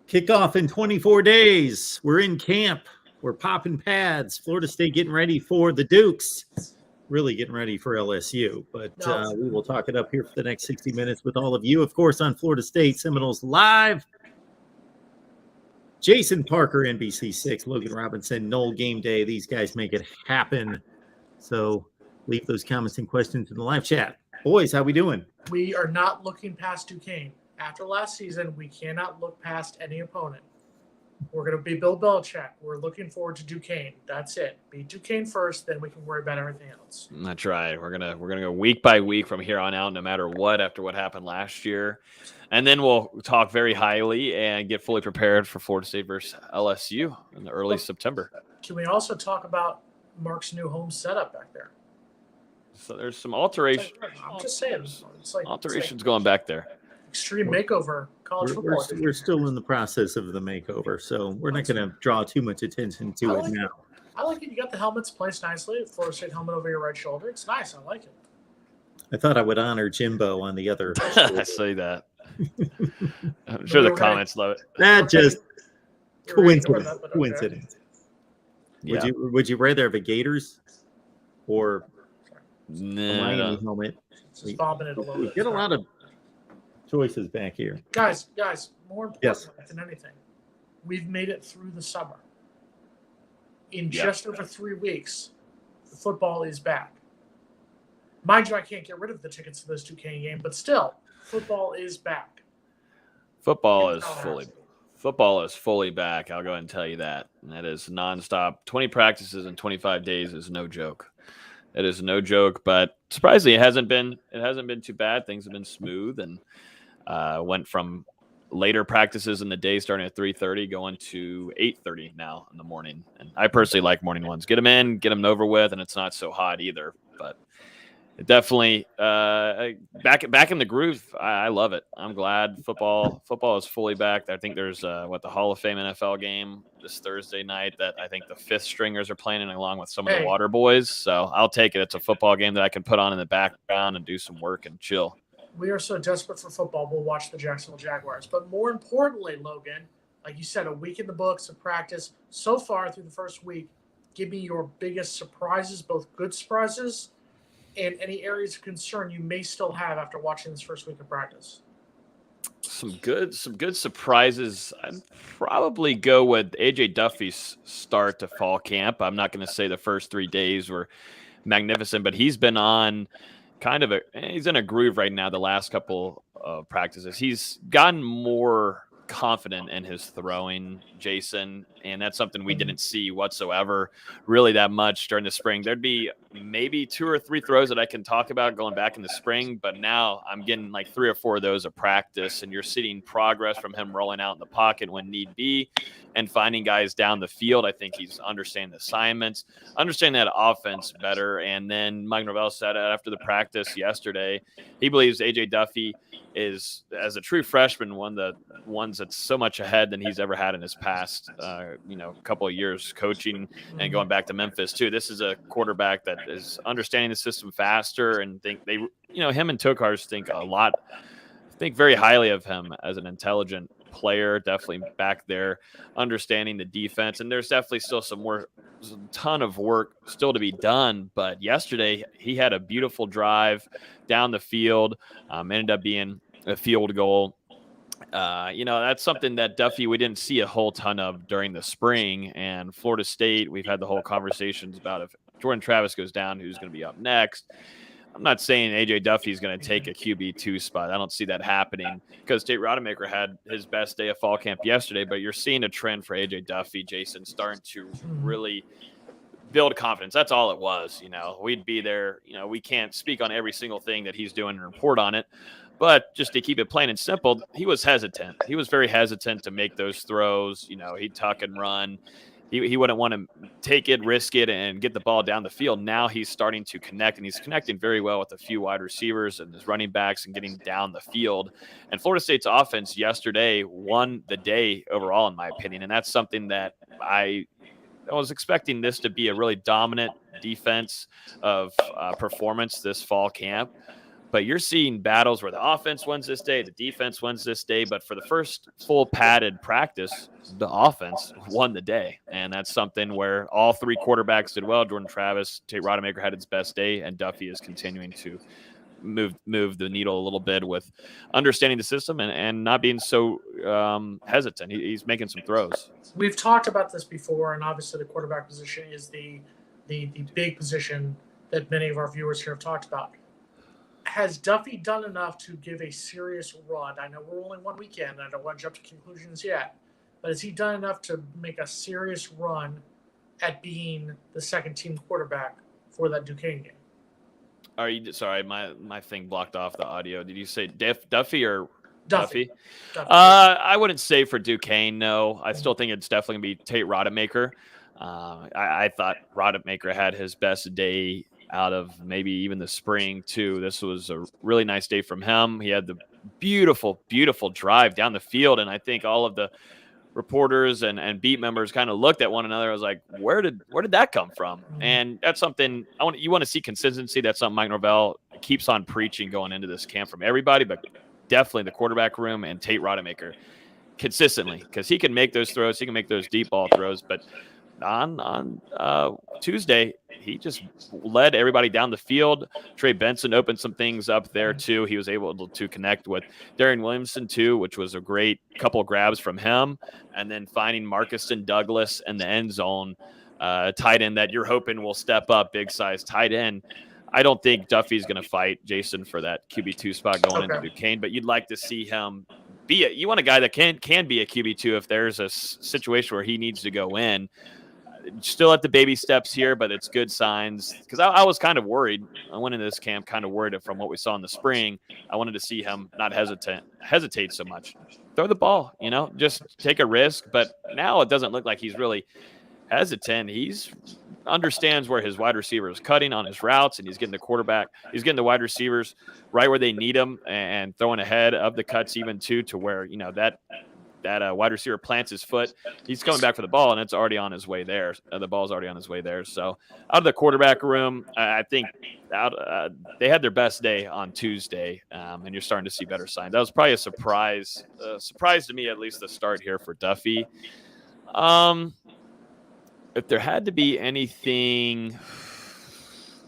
Kickoff in 24 days. We're in camp. We're popping pads. Florida State getting ready for the Dukes. Really getting ready for LSU. But we will talk it up here for the next 60 minutes with all of you. Of course, on Florida State Seminoles Live. Jason Parker, NBC6, Logan Robinson, Noel Game Day. These guys make it happen. So leave those comments and questions in the live chat. Boys, how we doing? We are not looking past Duquesne. After last season, we cannot look past any opponent. We're going to be Bill Belichick. We're looking forward to Duquesne. That's it. Beat Duquesne first, then we can worry about everything else. That's right. We're gonna go week by week from here on out, no matter what. After what happened last year, and then we'll talk very highly and get fully prepared for Florida State versus LSU in the early September. Can we also talk about Mark's new home setup back there? So there's some alterations. I'm just saying, alterations going back there. Extreme makeover college football. We're still in the process of the makeover, so we're not going to draw too much attention to it now. I like it. You got the helmets placed nicely. Florida State helmet over your right shoulder. It's nice. I like it. I thought I would honor Jimbo on the other. I say that. I'm sure the comments love it. That just coincidence. Okay. Coincidence. Yeah. Would you rather have a Gators or a No. Miami helmet? Just bobbing it a little We bit. get a lot of choices back here. Guys, more important Yes. than anything, we've made it through the summer. In Yep. just over 3 weeks, the football is back. Mind you, I can't get rid of the tickets to this Duquesne game, but still, football is back. Football is fully back. I'll go ahead and tell you that. And that is nonstop. 20 practices in 25 days is no joke. It is no joke, but surprisingly, it hasn't been too bad. Things have been smooth, and went from later practices in the day starting at 3:30 going to 8:30 now in the morning. And I personally like morning ones. Get them in, get them over with, and it's not so hot either. But it definitely back in the groove. I love it. I'm glad football is fully back. I think there's the Hall of Fame NFL game this Thursday night that I think the fifth stringers are playing in along with some of the water boys. So I'll take it. It's a football game that I can put on in the background and do some work and chill. We are so desperate for football, we'll watch the Jacksonville Jaguars. But more importantly, Logan, like you said, a week in the books of practice. So far through the first week, give me your biggest surprises, both good surprises and any areas of concern you may still have after watching this first week of practice. Some good surprises. I'd probably go with AJ Duffy's start to fall camp. I'm not going to say the first 3 days were magnificent, but he's been on he's in a groove right now. The last couple of practices, he's gotten more confident in his throwing, Jason, and that's something we didn't see whatsoever really that much during the spring. There'd be maybe 2 or 3 throws that I can talk about going back in the spring, but now I'm getting like 3 or 4 of those of practice, and you're seeing progress from him rolling out in the pocket when need be and finding guys down the field. I think he's understanding the assignments, understanding that offense better. And then Mike Novell said after the practice yesterday, he believes AJ Duffy is, as a true freshman, one of the ones that's so much ahead than he's ever had in his past, couple of years coaching and going back to Memphis too. This is a quarterback that is understanding the system faster, and think they, him and Tokars think very highly of him as an intelligent player, definitely back there, understanding the defense. And there's definitely still a ton of work still to be done. But yesterday he had a beautiful drive down the field, ended up being a field goal. That's something that Duffy, we didn't see a whole ton of during the spring. And Florida State, we've had the whole conversations about if Jordan Travis goes down, who's going to be up next. I'm not saying AJ Duffy is going to take a QB2 spot. I don't see that happening because State Rodemaker had his best day of fall camp yesterday, but you're seeing a trend for AJ Duffy, Jason, starting to really build confidence. That's all it was. We'd be there. We can't speak on every single thing that he's doing and report on it, but just to keep it plain and simple, he was hesitant. He was very hesitant to make those throws. He'd tuck and run. He wouldn't want to take it, risk it, and get the ball down the field. Now he's starting to connect, and he's connecting very well with a few wide receivers and his running backs and getting down the field. And Florida State's offense yesterday won the day overall, in my opinion, and that's something that I was expecting this to be a really dominant defense of performance this fall camp. But you're seeing battles where the offense wins this day, the defense wins this day. But for the first full padded practice, the offense won the day. And that's something where all three quarterbacks did well. Jordan Travis, Tate Rodemaker had his best day, and Duffy is continuing to move the needle a little bit with understanding the system and not being so hesitant. He's making some throws. We've talked about this before, and obviously the quarterback position is the big position that many of our viewers here have talked about. Has Duffy done enough to give a serious run? I know we're only one weekend. I don't want to jump to conclusions yet. But has he done enough to make a serious run at being the second-team quarterback for that Duquesne game? Are you sorry? My thing blocked off the audio. Did you say Duffy or Duffy? I wouldn't say for Duquesne. No, I still think it's definitely gonna be Tate Rodemaker. I thought Rodemaker had his best day out of maybe even the spring too. This was a really nice day from him. He had the beautiful drive down the field, and I think all of the reporters and beat members kind of looked at one another. I was like, where did that come from? And that's something you want to see consistency. That's something Mike Novell keeps on preaching going into this camp from everybody, but definitely the quarterback room and Tate Rodemaker consistently, because he can make those throws. He can make those deep ball throws, but on Tuesday, he just led everybody down the field. Trey Benson opened some things up there too. He was able to connect with Darian Williamson too, which was a great couple of grabs from him. And then finding Marcuston Douglas in the end zone, tight end that you're hoping will step up, big size tight end. I don't think Duffy's going to fight Jason for that QB2 spot going into Duquesne, but you'd like to see him you want a guy that can be a QB2 if there's a situation where he needs to go in. Still at the baby steps here, but it's good signs, because I was kind of worried. I went into this camp kind of worried from what we saw in the spring. I wanted to see him not hesitate so much. Throw the ball, just take a risk. But now it doesn't look like he's really hesitant. He's understands where his wide receiver is cutting on his routes, and he's getting the wide receivers right where they need them, and throwing ahead of the cuts even too, to where that wide receiver plants his foot. He's coming back for the ball, and it's already on his way there. The ball's already on his way there. So out of the quarterback room, I think they had their best day on Tuesday, and you're starting to see better signs. That was probably a surprise to me, at least the start here for Duffy. If there had to be anything...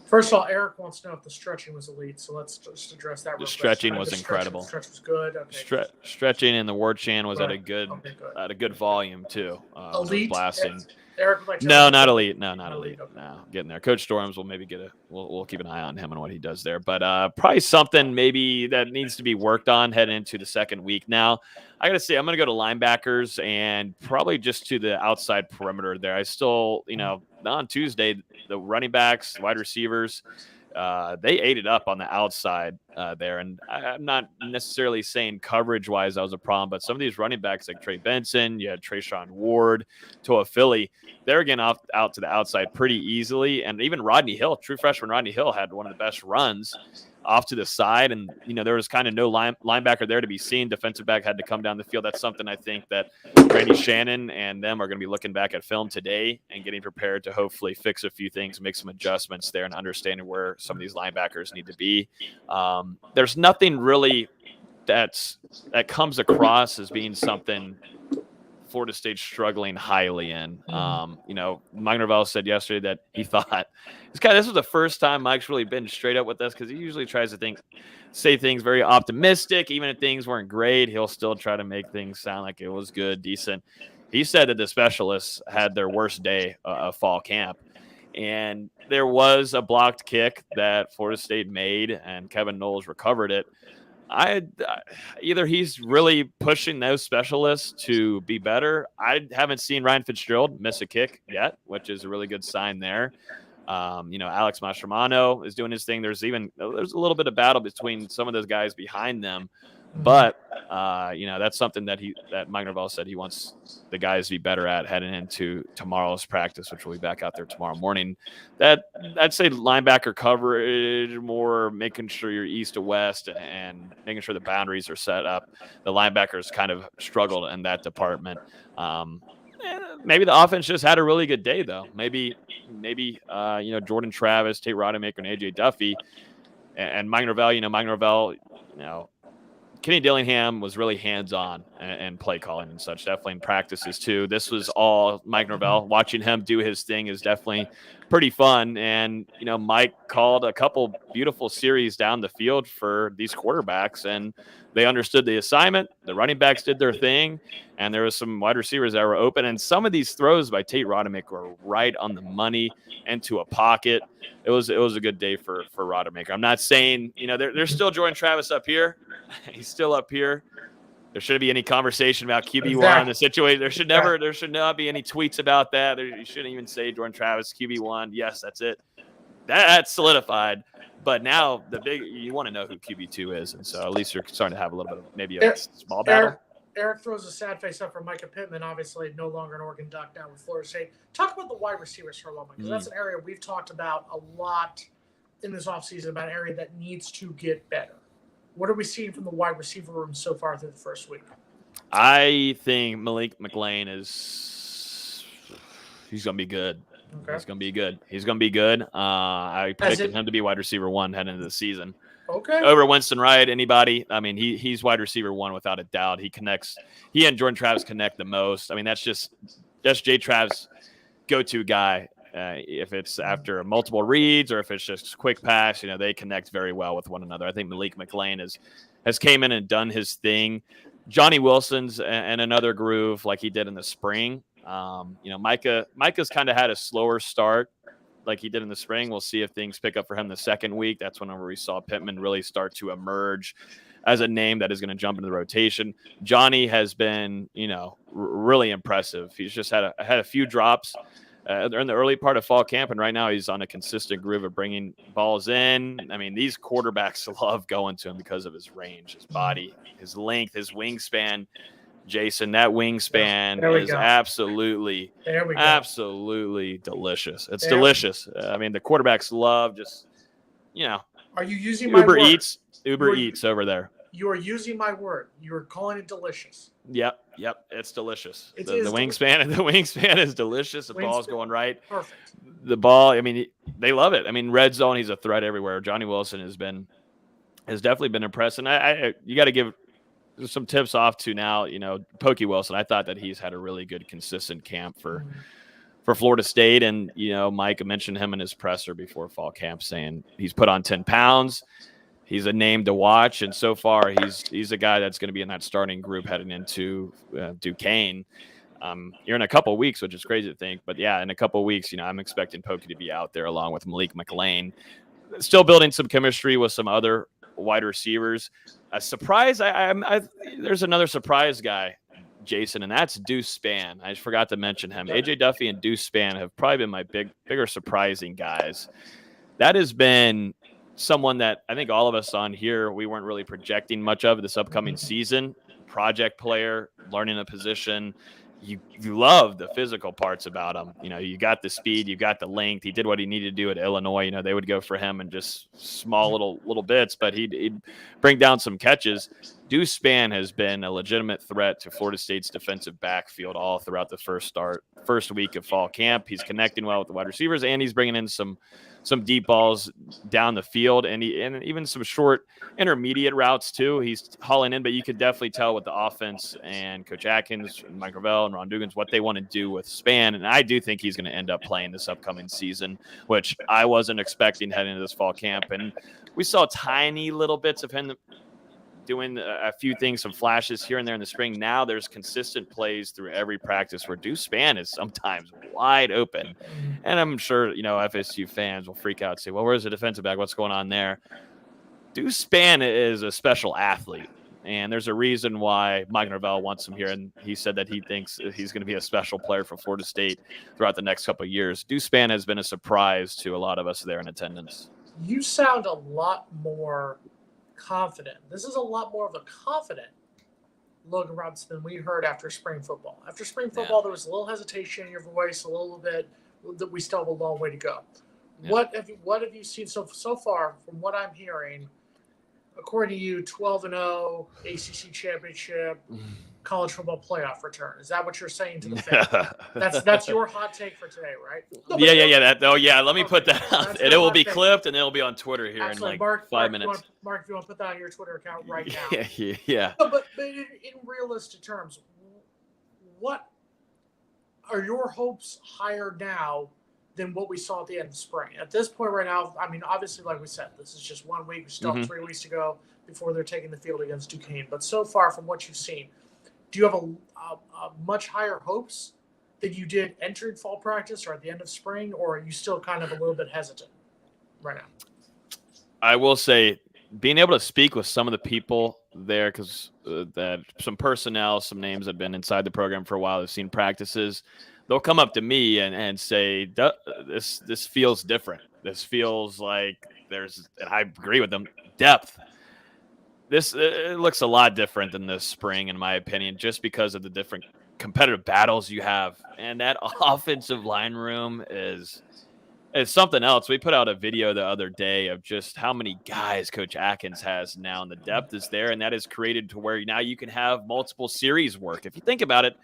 First of all, Eric wants to know if the stretching was elite, so let's just address that. The stretching was incredible. The stretch was good. Okay. Stretching in the ward chan was at a good volume too. Elite blasting. Eric would like to No, not elite. No, not elite. Okay. No, getting there. Coach Storms will maybe we'll keep an eye on him and what he does there. But probably something maybe that needs to be worked on heading into the second week. Now, I got to say, I'm going to go to linebackers and probably just to the outside perimeter there. I still, on Tuesday, the running backs, wide receivers, they ate it up on the outside there. And I'm not necessarily saying coverage-wise that was a problem, but some of these running backs like Trey Benson, you had Trayshawn Ward, Toa Philly, they're getting out to the outside pretty easily. And even Rodney Hill, true freshman Rodney Hill, had one of the best runs off to the side. And, there was kind of no linebacker there to be seen. Defensive back had to come down the field. That's something I think that Randy Shannon and them are going to be looking back at film today and getting prepared to hopefully fix a few things, make some adjustments there, and understanding where some of these linebackers need to be. There's nothing really that comes across as being something Florida State's struggling highly in. Mike Novell said yesterday that he thought this was the first time Mike's really been straight up with us, because he usually tries to say things very optimistic. Even if things weren't great, he'll still try to make things sound like it was good, decent. He said that the specialists had their worst day of fall camp, and there was a blocked kick that Florida State made, and Kevin Knowles recovered it. Either he's really pushing those specialists to be better. I haven't seen Ryan Fitzgerald miss a kick yet, which is a really good sign there. Alex Mastromano is doing his thing. There's a little bit of battle between some of those guys behind them, but that's something that Mike Novell said he wants the guys to be better at heading into tomorrow's practice, which will be back out there tomorrow morning. That I'd say linebacker coverage, more making sure you're east to west and making sure the boundaries are set up. The linebackers kind of struggled in that department. Maybe the offense just had a really good day, though. Maybe Jordan Travis, Tate Rodemaker, and AJ Duffy And Mike Novell, Kenny Dillingham was really hands-on and play calling and such, definitely in practices too. This was all Mike Novell. Watching him do his thing is definitely pretty fun. And, Mike called a couple beautiful series down the field for these quarterbacks, and they understood the assignment. The running backs did their thing, and there was some wide receivers that were open. And some of these throws by Tate Rodemaker were right on the money into a pocket. It was a good day for Rodemaker. I'm not saying, there's still Jordan Travis up here. He's still up here. There shouldn't be any conversation about QB1 in the situation. There should not be any tweets about that. You shouldn't even say Jordan Travis QB1. Yes, that's it. That's solidified. But now you want to know who QB2 is, and so at least you're starting to have a little bit of maybe a small battle. Eric throws a sad face up for Micah Pittman, obviously no longer an Oregon Duck now with Florida State. Talk about the wide receivers for a moment, because that's an area we've talked about a lot in this offseason, about an area that needs to get better. What are we seeing from the wide receiver room so far through the first week? I think Malik McLean he's going to be good. Okay. He's going to be good. I predicted him to be wide receiver 1 heading into the season. Okay. Over Winston Wright, anybody. I mean, he's wide receiver 1 without a doubt. He and Jordan Travis connect the most. I mean, that's Jay Travis' go-to guy. If it's after multiple reads or if it's just quick pass, they connect very well with one another. I think Malik McLean has came in and done his thing. Johnny Wilson's in another groove like he did in the spring. Micah's kind of had a slower start like he did in the spring. We'll see if things pick up for him the second week. That's whenever we saw Pittman really start to emerge as a name that is going to jump into the rotation. Johnny has been, really impressive. He's just had a few drops in the early part of fall camp, and right now he's on a consistent groove of bringing balls in. I mean, these quarterbacks love going to him because of his range, his body, his length, his wingspan. Jason, that wingspan is absolutely delicious. It's delicious. I mean, the quarterbacks love just, Are you using my Uber word? Uber Eats over there. You are using my word. You are calling it delicious. Yep. It's delicious. The wingspan is delicious. The ball's going right. Perfect. The ball, I mean, they love it. I mean, red zone, he's a threat everywhere. Johnny Wilson has definitely been impressed. And you got to give some tips off to now, Pokey Wilson. I thought that he's had a really good, consistent camp for Florida State. And, Mike mentioned him in his presser before fall camp saying he's put on 10 pounds. He's a name to watch, and so far he's a guy that's going to be in that starting group heading into Duquesne. You're in a couple of weeks, which is crazy to think, but yeah, in a couple of weeks, I'm expecting Pokey to be out there along with Malik McLean, still building some chemistry with some other wide receivers. A surprise, there's another surprise guy, Jason, and that's Deuce Spann. I just forgot to mention him. AJ Duffy and Deuce Spann have probably been my bigger surprising guys. That has been someone that I think all of us on here, we weren't really projecting much of this upcoming season. Project player, learning a position. You love the physical parts about him. You got the speed, you got the length. He did what he needed to do at Illinois. They would go for him in just small little bits, but he'd bring down some catches. Deuce Spann has been a legitimate threat to Florida State's defensive backfield all throughout the first week of fall camp. He's connecting well with the wide receivers, and he's bringing in some deep balls down the field, and even some short intermediate routes too. He's hauling in, but you could definitely tell with the offense and Coach Atkins, and Mike Novell, and Ron Dugans what they want to do with Spann. And I do think he's going to end up playing this upcoming season, which I wasn't expecting heading into this fall camp. And we saw tiny little bits of him doing a few things, some flashes here and there in the spring. Now there's consistent plays through every practice where Deuce Spann is sometimes wide open. And I'm sure, FSU fans will freak out and say, well, where's the defensive back? What's going on there? Deuce Spann is a special athlete. And there's a reason why Mike Novell wants him here. And he said that he thinks he's going to be a special player for Florida State throughout the next couple of years. Deuce Spann has been a surprise to a lot of us there in attendance. You sound a lot more confident. This is a lot more of a confident Logan Robinson than we heard after spring football. After spring football, there was a little hesitation in your voice, a little bit that we still have a long way to go. Yeah. What have you seen so far from what I'm hearing? According to you, 12-0, ACC championship, college football playoff return. Is that what you're saying to the fans? That's your hot take for today, right? No, yeah. Let me put that out, and it will be take. clipped, and it will be on Twitter here Actually, in like 5 minutes. Mark, if you want to put that on your Twitter account right now. Yeah. No, but in realistic terms, what are your hopes higher now than what we saw at the end of spring? At this point right now, I mean, obviously, like we said, this is just 1 week. We still have 3 weeks to go before they're taking the field against Duquesne. But so far from what you've seen, do you have a much higher hopes than you did entering fall practice or at the end of spring, or are you still kind of a little bit hesitant right now? I will say, being able to speak with some of the people there, because that some personnel, some names have been inside the program for a while, have seen practices, they'll come up to me and say, this feels different. This feels like there's, and I agree with them, depth. It looks a lot different than this spring, in my opinion, just because of the different competitive battles you have. And that offensive line room is something else. We put out a video the other day of just how many guys Coach Atkins has now, and the depth is there, and that is created to where now you can have multiple series work. If you think about it,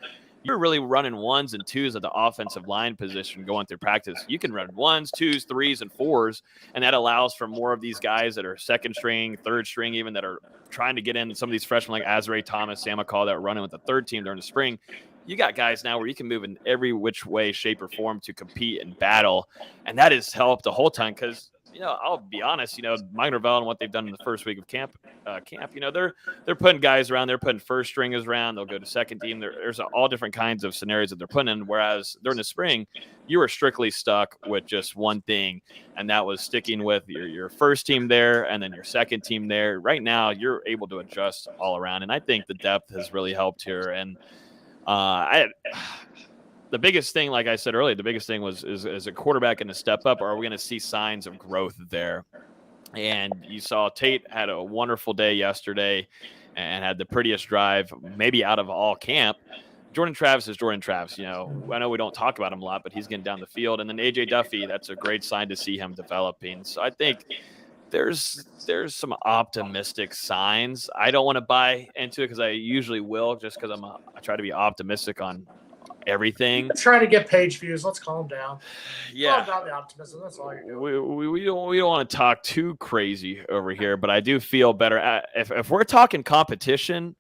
you're really running 1s and 2s at the offensive line position going through practice. You can run 1s, 2s, 3s, and 4s, and that allows for more of these guys that are second string, third string, even that are trying to get in. Some of these freshmen like Azrae Thomas, Sam McCall, that are running with the third team during the spring. You got guys now where you can move in every which way, shape, or form to compete and battle, and that has helped the whole time because, I'll be honest, Mike Novell and what they've done in the first week of camp, they're putting guys around. They're putting first stringers around. They'll go to second team. There's all different kinds of scenarios that they're putting in, whereas during the spring, you were strictly stuck with just one thing, and that was sticking with your first team there and then your second team there. Right now, you're able to adjust all around, and I think the depth has really helped here. And the biggest thing, like I said earlier, the biggest thing is a quarterback going to step up, or are we going to see signs of growth there? And you saw Tate had a wonderful day yesterday and had the prettiest drive, maybe out of all camp. Jordan Travis is Jordan Travis. I know we don't talk about him a lot, but he's getting down the field. And then AJ Duffy, that's a great sign to see him developing. So I think there's some optimistic signs. I don't want to buy into it because I usually will, just because I try to be optimistic on everything. Trying to get page views. Let's calm down. Yeah, calm down the optimism. That's all you're doing. We don't want to talk too crazy over here, but I do feel better. If we're talking competition,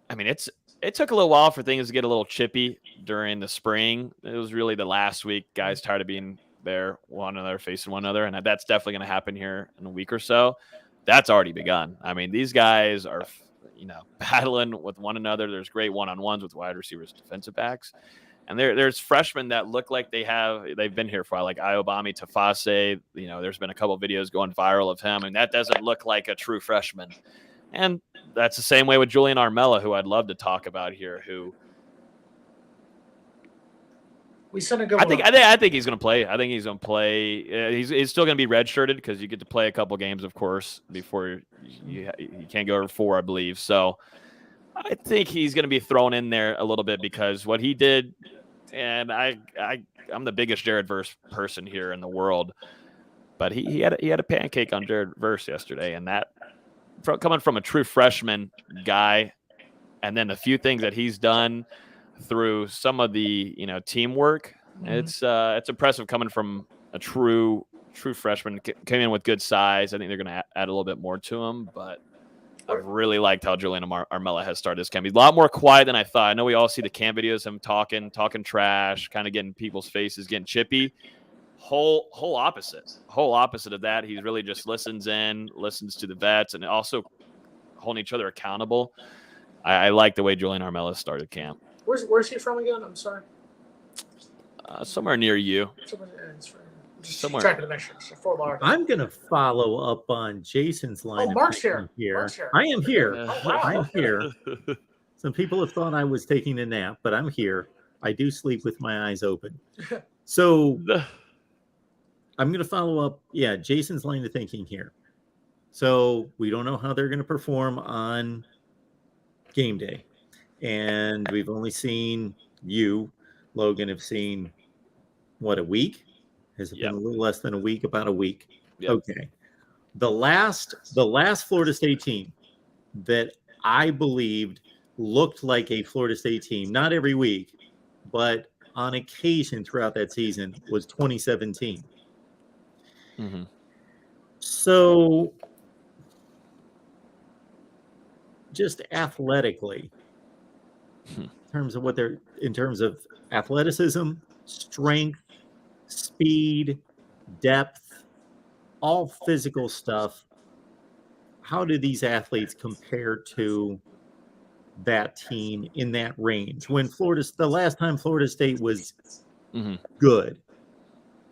I mean it took a little while for things to get a little chippy during the spring. It was really the last week. Guys tired of being there, one another facing one another, and that's definitely going to happen here in a week or so. That's already begun. I mean, these guys are battling with one another. There's great one-on-ones with wide receivers, defensive backs. And there's freshmen that look like they've been here for a while, like Ayobami Tafase. There's been a couple of videos going viral of him, and that doesn't look like a true freshman. And that's the same way with Julian Armella, who I'd love to talk about here, who we sent a good I think he's going to play. I think he's going to play. He's still going to be redshirted because you get to play a couple games, of course, before you can't go over 4, I believe. So I think he's going to be thrown in there a little bit because what he did, and I'm the biggest Jared Verse person here in the world, but he had a pancake on Jared Verse yesterday, and that coming from a true freshman guy, and then a few things that he's done through some of the teamwork. It's impressive coming from a true freshman. Came in with good size. I think they're going to add a little bit more to him, but I've really liked how Julian Armella has started this camp. He's a lot more quiet than I thought. I know we all see the camp videos of him talking trash, kind of getting people's faces, getting chippy. Whole opposite of that. He really just listens to the vets, and also holding each other accountable. I like the way Julian Armella started camp. Where's he from again? I'm sorry. Somewhere near you. Somewhere. Checking to make sure. I'm going to follow up on Jason's line. Oh, Mark's here. I am here. Oh, wow. I'm here. Some people have thought I was taking a nap, but I'm here. I do sleep with my eyes open. So I'm going to follow up. Yeah, Jason's line of thinking here. So we don't know how they're going to perform on game day. And we've only seen Logan, have seen, a week? Has it been a little less than a week? About a week. Yep. Okay. The last Florida State team that I believed looked like a Florida State team, not every week, but on occasion throughout that season, was 2017. Mm-hmm. So just athletically, in terms of athleticism, strength, speed, depth, all physical stuff, how do these athletes compare to that team in that range? When the last time Florida State was good,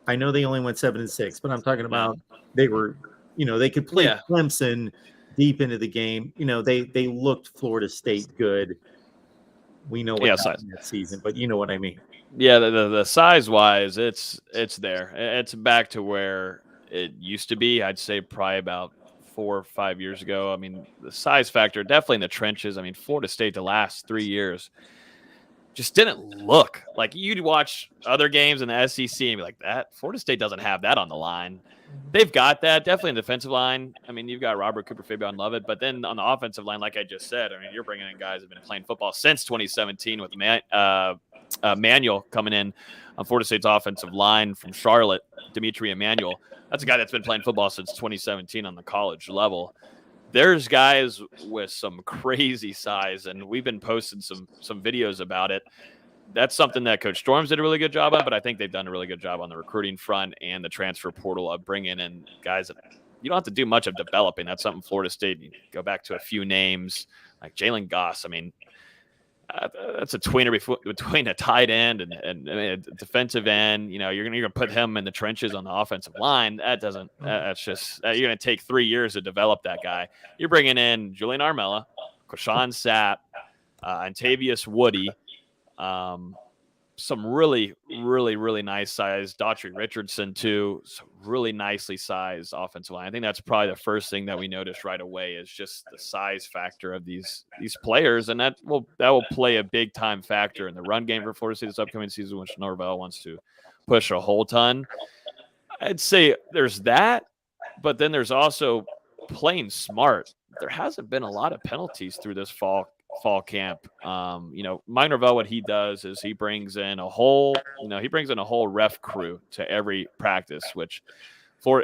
I know they only went 7-6, but I'm talking about they were, they could play Clemson deep into the game. They looked Florida State good. We know what happened that season, but you know what I mean. Yeah, the size wise, it's there. It's back to where it used to be. I'd say probably about 4 or 5 years ago. I mean, the size factor definitely in the trenches. I mean, Florida State the last 3 years just didn't look like you'd watch other games in the SEC and be like, that Florida State doesn't have that on the line. They've got that definitely in the defensive line. I mean, you've got Robert Cooper, Fabian Lovett, but then on the offensive line, like I just said, I mean, you're bringing in guys who've been playing football since 2017 with Manuel coming in on Florida State's offensive line from Charlotte, Dimitri Emmanuel. That's a guy that's been playing football since 2017 on the college level. There's guys with some crazy size, and we've been posting some videos about it. That's something that Coach Storms did a really good job of, but I think they've done a really good job on the recruiting front and the transfer portal of bringing in guys that you don't have to do much of developing. That's something Florida State, you go back to a few names like Jalen Goss. I mean, that's a tweener between a tight end and a defensive end. You're gonna put him in the trenches on the offensive line. That's just you're gonna take 3 years to develop that guy. You're bringing in Julian Armella, Quashawn Sapp, Antavius Woody, some really, really, really nice size. Daughtry Richardson too, some really nicely sized offensive line. I think that's probably the first thing that we noticed right away is just the size factor of these players, and that will play a big time factor in the run game for Florida State this upcoming season, which Novell wants to push a whole ton. I'd say there's that, but then there's also playing smart. There hasn't been a lot of penalties through this fall camp. Mike Novell, what he does is he brings in a whole ref crew to every practice, which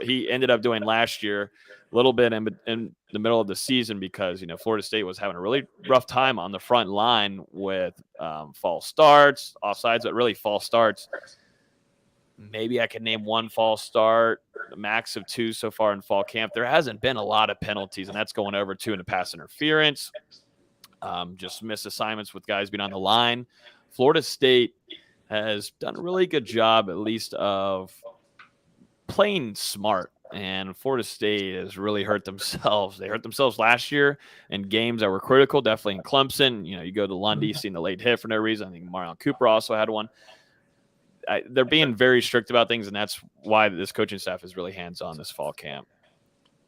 he ended up doing last year, a little bit in the middle of the season because, Florida State was having a really rough time on the front line with false starts, offsides, but really false starts. Maybe I could name one false start, a max of 2 so far in fall camp. There hasn't been a lot of penalties, and that's going over 2 into pass interference. Just missed assignments with guys being on the line. Florida State has done a really good job, at least, of playing smart. And Florida State has really hurt themselves. They hurt themselves last year in games that were critical, definitely in Clemson. You go to Lundy, seeing the late hit for no reason. I think Marion Cooper also had one. They're being very strict about things, and that's why this coaching staff is really hands-on this fall camp.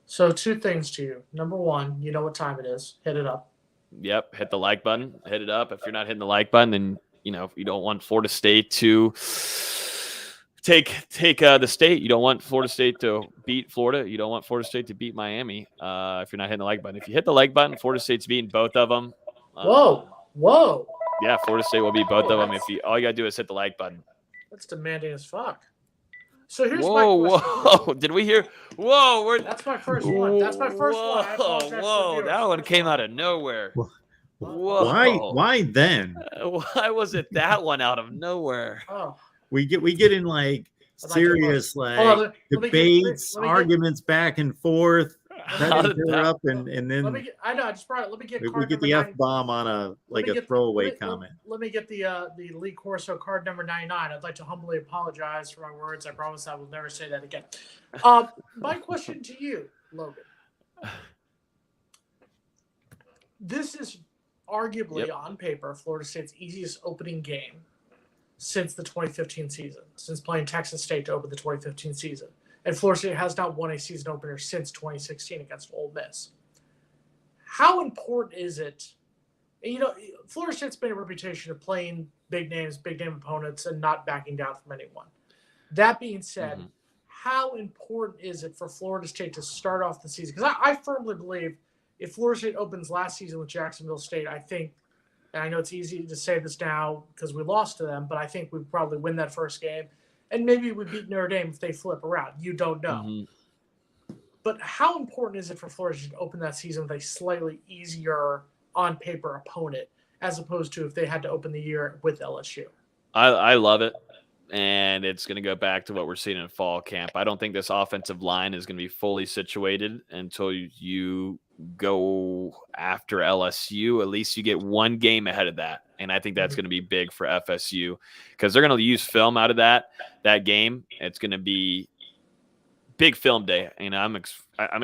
So 2 things to you. Number 1, you know what time it is. Hit it up. Yep, hit the like button, hit it up. If you're not hitting the like button, then if you don't want Florida State to take the state, you don't want Florida State to beat Florida, you don't want Florida State to beat Miami. If you're not hitting the like button, if you hit the like button, Florida State's beating both of them. Whoa! Yeah, Florida State will beat both of them. All you gotta do is hit the like button. That's demanding as fuck. So here's my question. Whoa! Did we hear? Whoa! That's my first one. That's my first one. Whoa! That one came out of nowhere. Whoa! Why then? Why was it that one out of nowhere? Oh. We get in like serious debates, arguments back and forth. Up and then let me get we get the F-bomb on a throwaway comment. Let me get the Lee Corso card number 99. I'd like to humbly apologize for my words. I promise I will never say that again. My question to you, Logan. This is arguably on paper Florida State's easiest opening game since the 2015 season, since playing Texas State to open the 2015 season. And Florida State has not won a season opener since 2016 against Ole Miss. How important is it? Florida State's made a reputation of playing big names, big name opponents, and not backing down from anyone. That being said, how important is it for Florida State to start off the season? Because I firmly believe if Florida State opens last season with Jacksonville State, I think And I know it's easy to say this now because we lost to them, but I think we probably win that first game. And maybe we beat Notre Dame if they flip around. You don't know. Mm-hmm. But how important is it for Florida to open that season with a slightly easier on paper opponent as opposed to if they had to open the year with LSU? I love it. And it's going to go back to what we're seeing in fall camp. I don't think this offensive line is going to be fully situated until you go after LSU. At least you get one game ahead of that. And I think that's going to be big for FSU because they're going to use film out of that game. It's going to be big film day. And I'm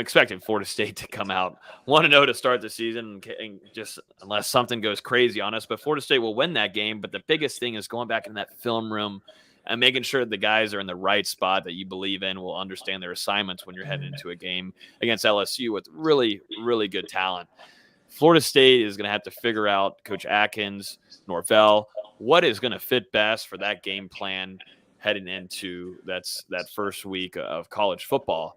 expecting Florida State to come out 1-0 to start the season, and just unless something goes crazy on us. But Florida State will win that game. But the biggest thing is going back in that film room and making sure the guys are in the right spot that you believe in, will understand their assignments when you're heading into a game against LSU with really, really good talent. Florida State is going to have to figure out, Coach Atkins, Novell, what is going to fit best for that game plan heading into that first week of college football.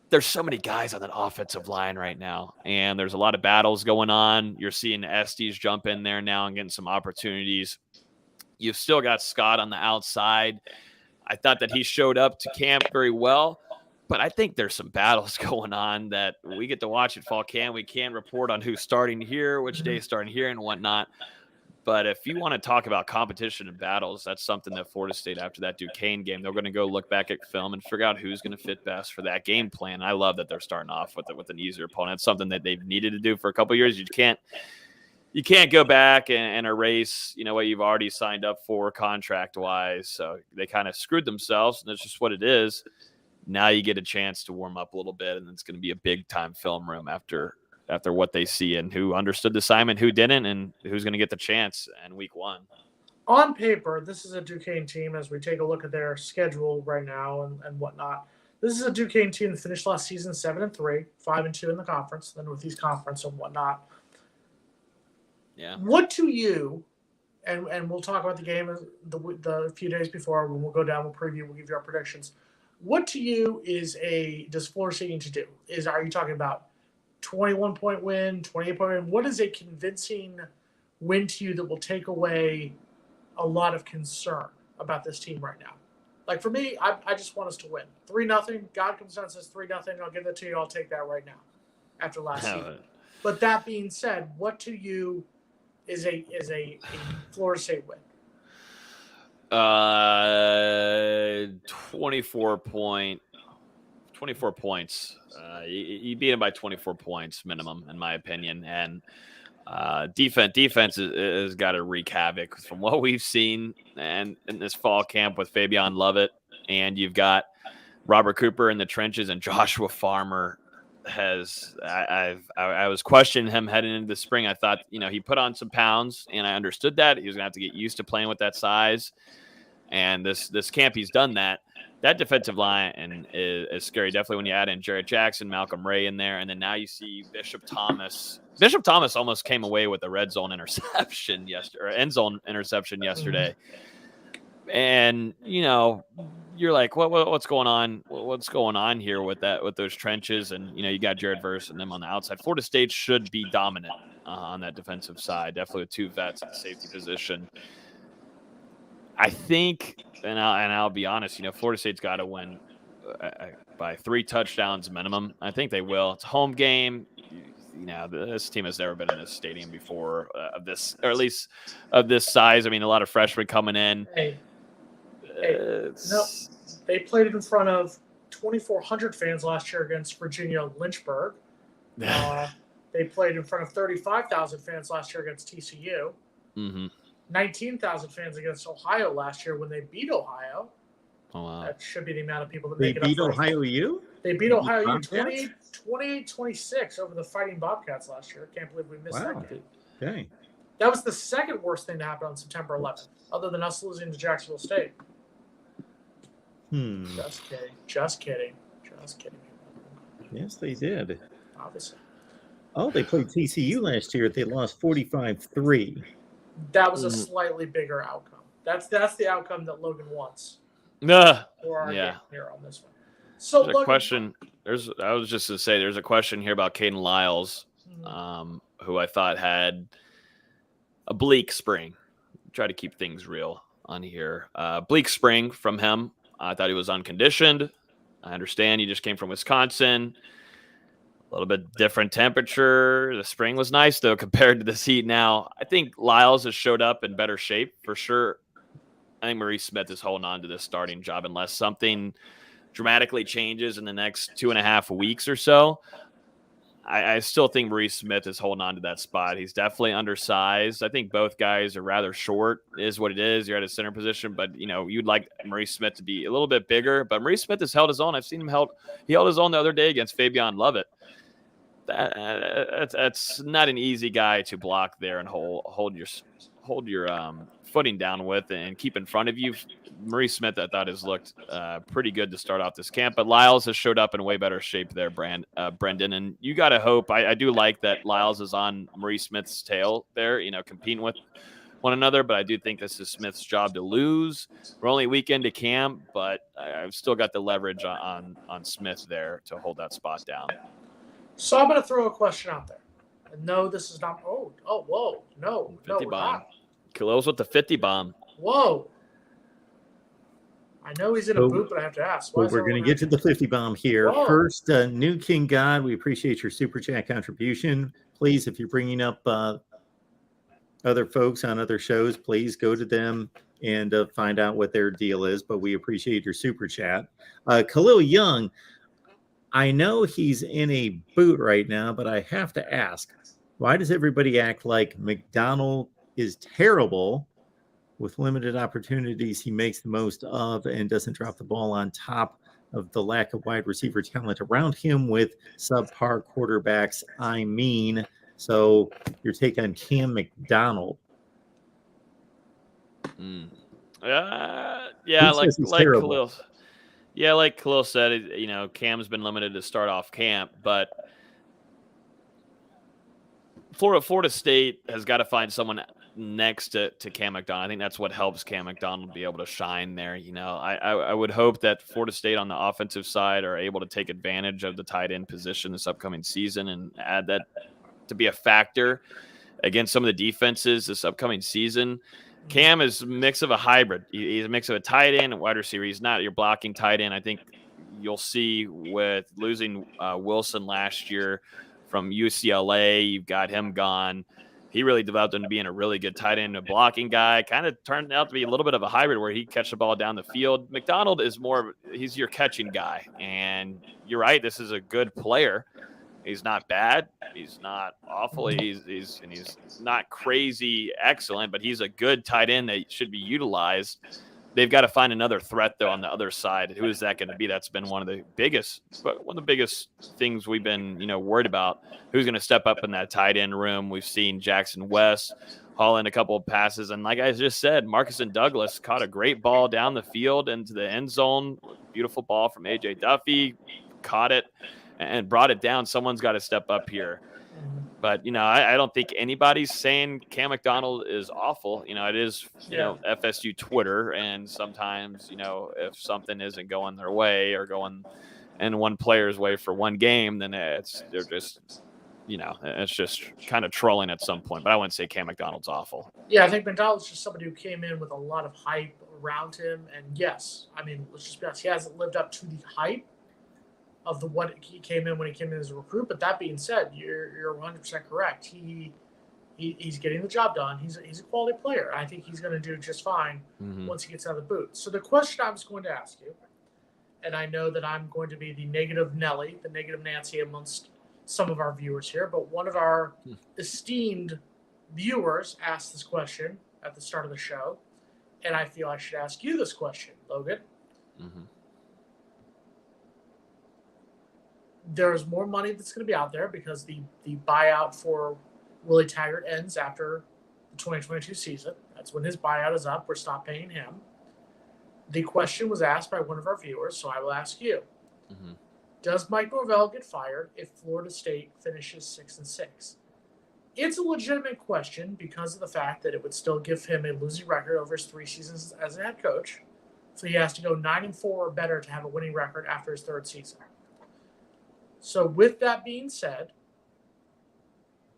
There's so many guys on that offensive line right now, and there's a lot of battles going on. You're seeing the Estes jump in there now and getting some opportunities. You've still got Scott on the outside. I thought that he showed up to camp very well, but I think there's some battles going on that we get to watch at fall camp. We can't report on who's starting here, which day is starting here and whatnot. But if you want to talk about competition and battles, that's something that Florida State, after that Duquesne game, they're going to go look back at film and figure out who's going to fit best for that game plan. I love that they're starting off with an easier opponent. It's something that they've needed to do for a couple of years. You can't go back and erase, what you've already signed up for contract-wise. So they kind of screwed themselves, and that's just what it is. Now you get a chance to warm up a little bit, and it's going to be a big-time film room after what they see and who understood the assignment, who didn't, and who's going to get the chance in week one. On paper, this is a Duquesne team as we take a look at their schedule right now and whatnot. This is a Duquesne team that finished last season 7-3, 5-2 in the conference, then with these conference and whatnot. Yeah. What to you, and we'll talk about the game the few days before when we'll go down, we'll preview, we'll give you our predictions. What to you does Florida State need to do? Are you talking about 21-point win, 28-point win? What is a convincing win to you that will take away a lot of concern about this team right now? Like for me, I just want us to win. 3-0. God comes down and says 3-0. I'll give that to you. I'll take that right now after last season. But that being said, what to you is a Florida State win? 24 points. You beat them by 24 points minimum, in my opinion. And defense has got to wreak havoc from what we've seen and in this fall camp with Fabian Lovett. And you've got Robert Cooper in the trenches, and Joshua Farmer I was questioning him heading into the spring. I thought, he put on some pounds, and I understood that he was going to have to get used to playing with that size. And this camp, he's done that. That defensive line is scary. Definitely when you add in Jarrett Jackson, Malcolm Ray in there, and then now you see Bishop Thomas. Bishop Thomas almost came away with a red zone interception yesterday, or end zone interception yesterday. And you're like, what's going on? What's going on here with those trenches? And you got Jared Verse and them on the outside. Florida State should be dominant on that defensive side. Definitely with two vets at the safety position. I think, and I'll be honest, Florida State's got to win by 3 touchdowns minimum. I think they will. It's a home game. This team has never been in this stadium before of this, or at least of this size. I mean, a lot of freshmen coming in. No, they played in front of 2,400 fans last year against Virginia Lynchburg. They played in front of 35,000 fans last year against TCU. Mm-hmm. 19,000 fans against Ohio last year when they beat Ohio. Oh, wow. That should be the amount of people that They make it up. beat Ohio U? They beat Ohio U Bobcats? 28-26 over the Fighting Bobcats last year. I can't believe we missed that game. Okay. That was the second worst thing to happen on September 11th, other than us losing to Jacksonville State. Just kidding. Yes, they did. Obviously. Oh, they played TCU last year. They lost 45-3. That was a slightly bigger outcome. That's the outcome that Logan wants. For our game here on this one. So there's a question. I was just to say, there's a question here about Caden Lyles, who I thought had a bleak spring. Try to keep things real on here. Bleak spring from him. I thought he was unconditioned. I understand he just came from Wisconsin. A little bit different temperature. The spring was nice, though, compared to this heat now. I think Lyles has showed up in better shape for sure. I think Maurice Smith is holding on to this starting job unless something dramatically changes in the next 2.5 weeks or so. I still think Maurice Smith is holding on to that spot. He's definitely undersized. I think both guys are rather short, is what it is. You're at a center position, but you'd like Maurice Smith to be a little bit bigger. But Maurice Smith has held his own. I've seen him he held his own the other day against Fabian Lovett. That's not an easy guy to block there and hold your footing down with and keep in front of you. Maurice Smith, I thought, has looked pretty good to start off this camp, but Lyles has showed up in way better shape there, Brendan. And you got to hope. I do like that Lyles is on Maurice Smith's tail there, competing with one another. But I do think this is Smith's job to lose. We're only a weekend to camp, but I've still got the leverage on Smith there to hold that spot down. So I'm going to throw a question out there. And no, this is not. Oh, whoa, no, 50 we're bomb. not. Khalil's with the 50 bomb. Whoa. I know he's in a boot, but I have to ask. Well, we're going to get to the 50 bomb here. Whoa. First, New King God, we appreciate your super chat contribution. Please, if you're bringing up other folks on other shows, please go to them and find out what their deal is. But we appreciate your super chat. Khalil Young, I know he's in a boot right now, but I have to ask, why does everybody act like McDonald is terrible? With limited opportunities, he makes the most of and doesn't drop the ball on top of the lack of wide receiver talent around him with subpar quarterbacks. I mean, so your take on Cam McDonald? Yeah, like Khalil. Yeah, like Khalil said, Cam's been limited to start off camp, but Florida State has got to find someone next to Cam McDonald. I think that's what helps Cam McDonald be able to shine there. I would hope that Florida State on the offensive side are able to take advantage of the tight end position this upcoming season and add that to be a factor against some of the defenses this upcoming season. Cam is a mix of a hybrid. He's a mix of a tight end and wide receiver. He's not your blocking tight end. I think you'll see with losing Wilson last year from UCLA, you've got him gone. He really developed into being a really good tight end, a blocking guy. Kind of turned out to be a little bit of a hybrid where he catch the ball down the field. McDonald is he's your catching guy. And you're right, this is a good player. He's not bad. He's not awful. He's not crazy excellent, but he's a good tight end that should be utilized. They've got to find another threat, though, on the other side. Who is that going to be? That's been one of the biggest things we've been, worried about. Who's going to step up in that tight end room? We've seen Jackson West haul in a couple of passes. And like I just said, Marcus and Douglas caught a great ball down the field into the end zone. Beautiful ball from A.J. Duffy. Caught it and brought it down. Someone's got to step up here. But, I don't think anybody's saying Cam McDonald is awful. It is, FSU Twitter. And sometimes, if something isn't going their way or going in one player's way for one game, then they're just, it's just kind of trolling at some point. But I wouldn't say Cam McDonald's awful. Yeah, I think McDonald's just somebody who came in with a lot of hype around him. And yes, let's just be honest, he hasn't lived up to the hype of what he came in when he came in as a recruit. But that being said, you're 100% correct. He's getting the job done. He's a quality player. I think he's going to do just fine once he gets out of the boot. So the question I was going to ask you, and I know that I'm going to be the negative Nelly, the negative Nancy amongst some of our viewers here, but one of our esteemed viewers asked this question at the start of the show, and I feel I should ask you this question, Logan. Mm-hmm. There's more money that's going to be out there because the buyout for Willie Taggart ends after the 2022 season. That's when his buyout is up. We're stopped paying him. The question was asked by one of our viewers, so I will ask you. Mm-hmm. Does Mike Novell get fired if Florida State finishes 6-6? It's a legitimate question because of the fact that it would still give him a losing record over his 3 seasons as a head coach. So he has to go 9-4 or better to have a winning record after his 3rd season. So with that being said,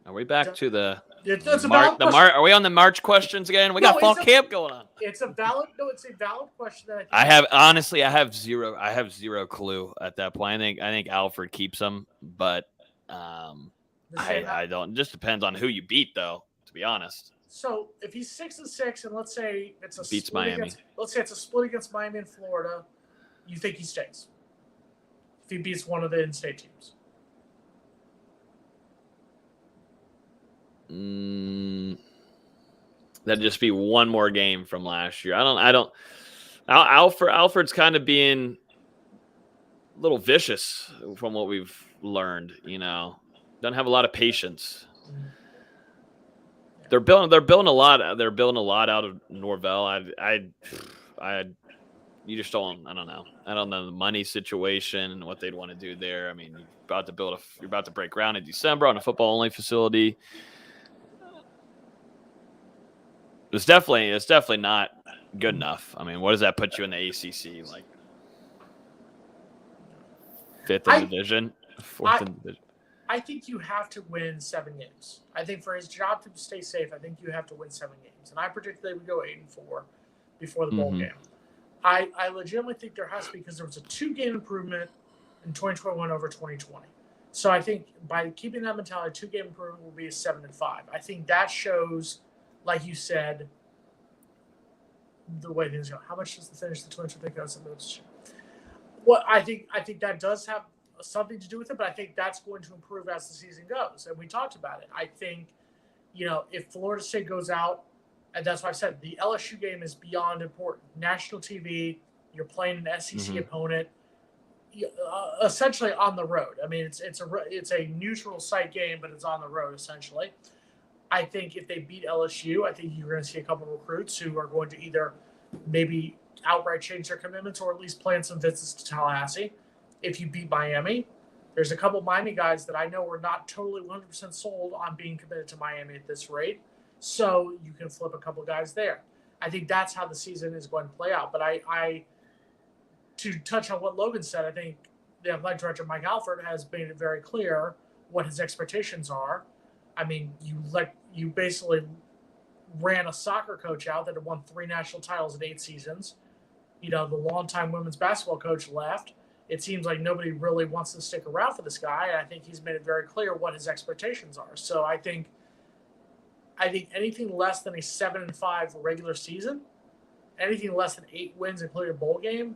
are we back to the It's a valid question. Are we on the March questions again? We got fall camp going on. It's a valid question that I have zero clue at that point. I think Alfred keeps them, but I don't. It just depends on who you beat, though. To be honest. So if he's 6-6, and let's say it's a beats Miami. Let's say it's a split against Miami and Florida, you think he stays? If he beats one of the in-state teams. That'd just be one more game from last year. I don't. Alfred's kind of being a little vicious from what we've learned. Doesn't have a lot of patience. They're building a lot. They're building a lot out of Novell. You just don't. I don't know. I don't know the money situation and what they'd want to do there. I mean, you're about to break ground in December on a football only facility. It's definitely not good enough. I mean, what does that put you in the ACC? Like fifth in division, fourth in division. I think you have to win 7 games. I think for his job to stay safe, I think you have to win 7 games. And I predict they would go 8-4 before the bowl game. I legitimately think there has to be, because there was a 2-game improvement in 2021 over 2020. So I think by keeping that mentality, 2-game improvement will be a 7-5. I think that shows, like you said, the way things go. How much does the finish the 2020? What I think that does have something to do with it, but I think that's going to improve as the season goes. And we talked about it. I think, if Florida State goes out, and that's why I said the LSU game is beyond important. National TV, you're playing an SEC opponent, essentially on the road. I mean, it's a neutral site game, but it's on the road essentially. I think if they beat LSU, I think you're going to see a couple of recruits who are going to either maybe outright change their commitments or at least plan some visits to Tallahassee. If you beat Miami, there's a couple of Miami guys that I know are not totally 100% sold on being committed to Miami at this rate. So you can flip a couple of guys there. I think that's how the season is going to play out. But I to touch on what Logan said, I think the athletic director, Mike Alford, has made it very clear what his expectations are. I mean, you basically ran a soccer coach out that had won 3 national titles in 8 seasons. The longtime women's basketball coach left. It seems like nobody really wants to stick around for this guy. And I think he's made it very clear what his expectations are. So I think anything less than a 7-5 regular season, anything less than 8 wins, including a bowl game,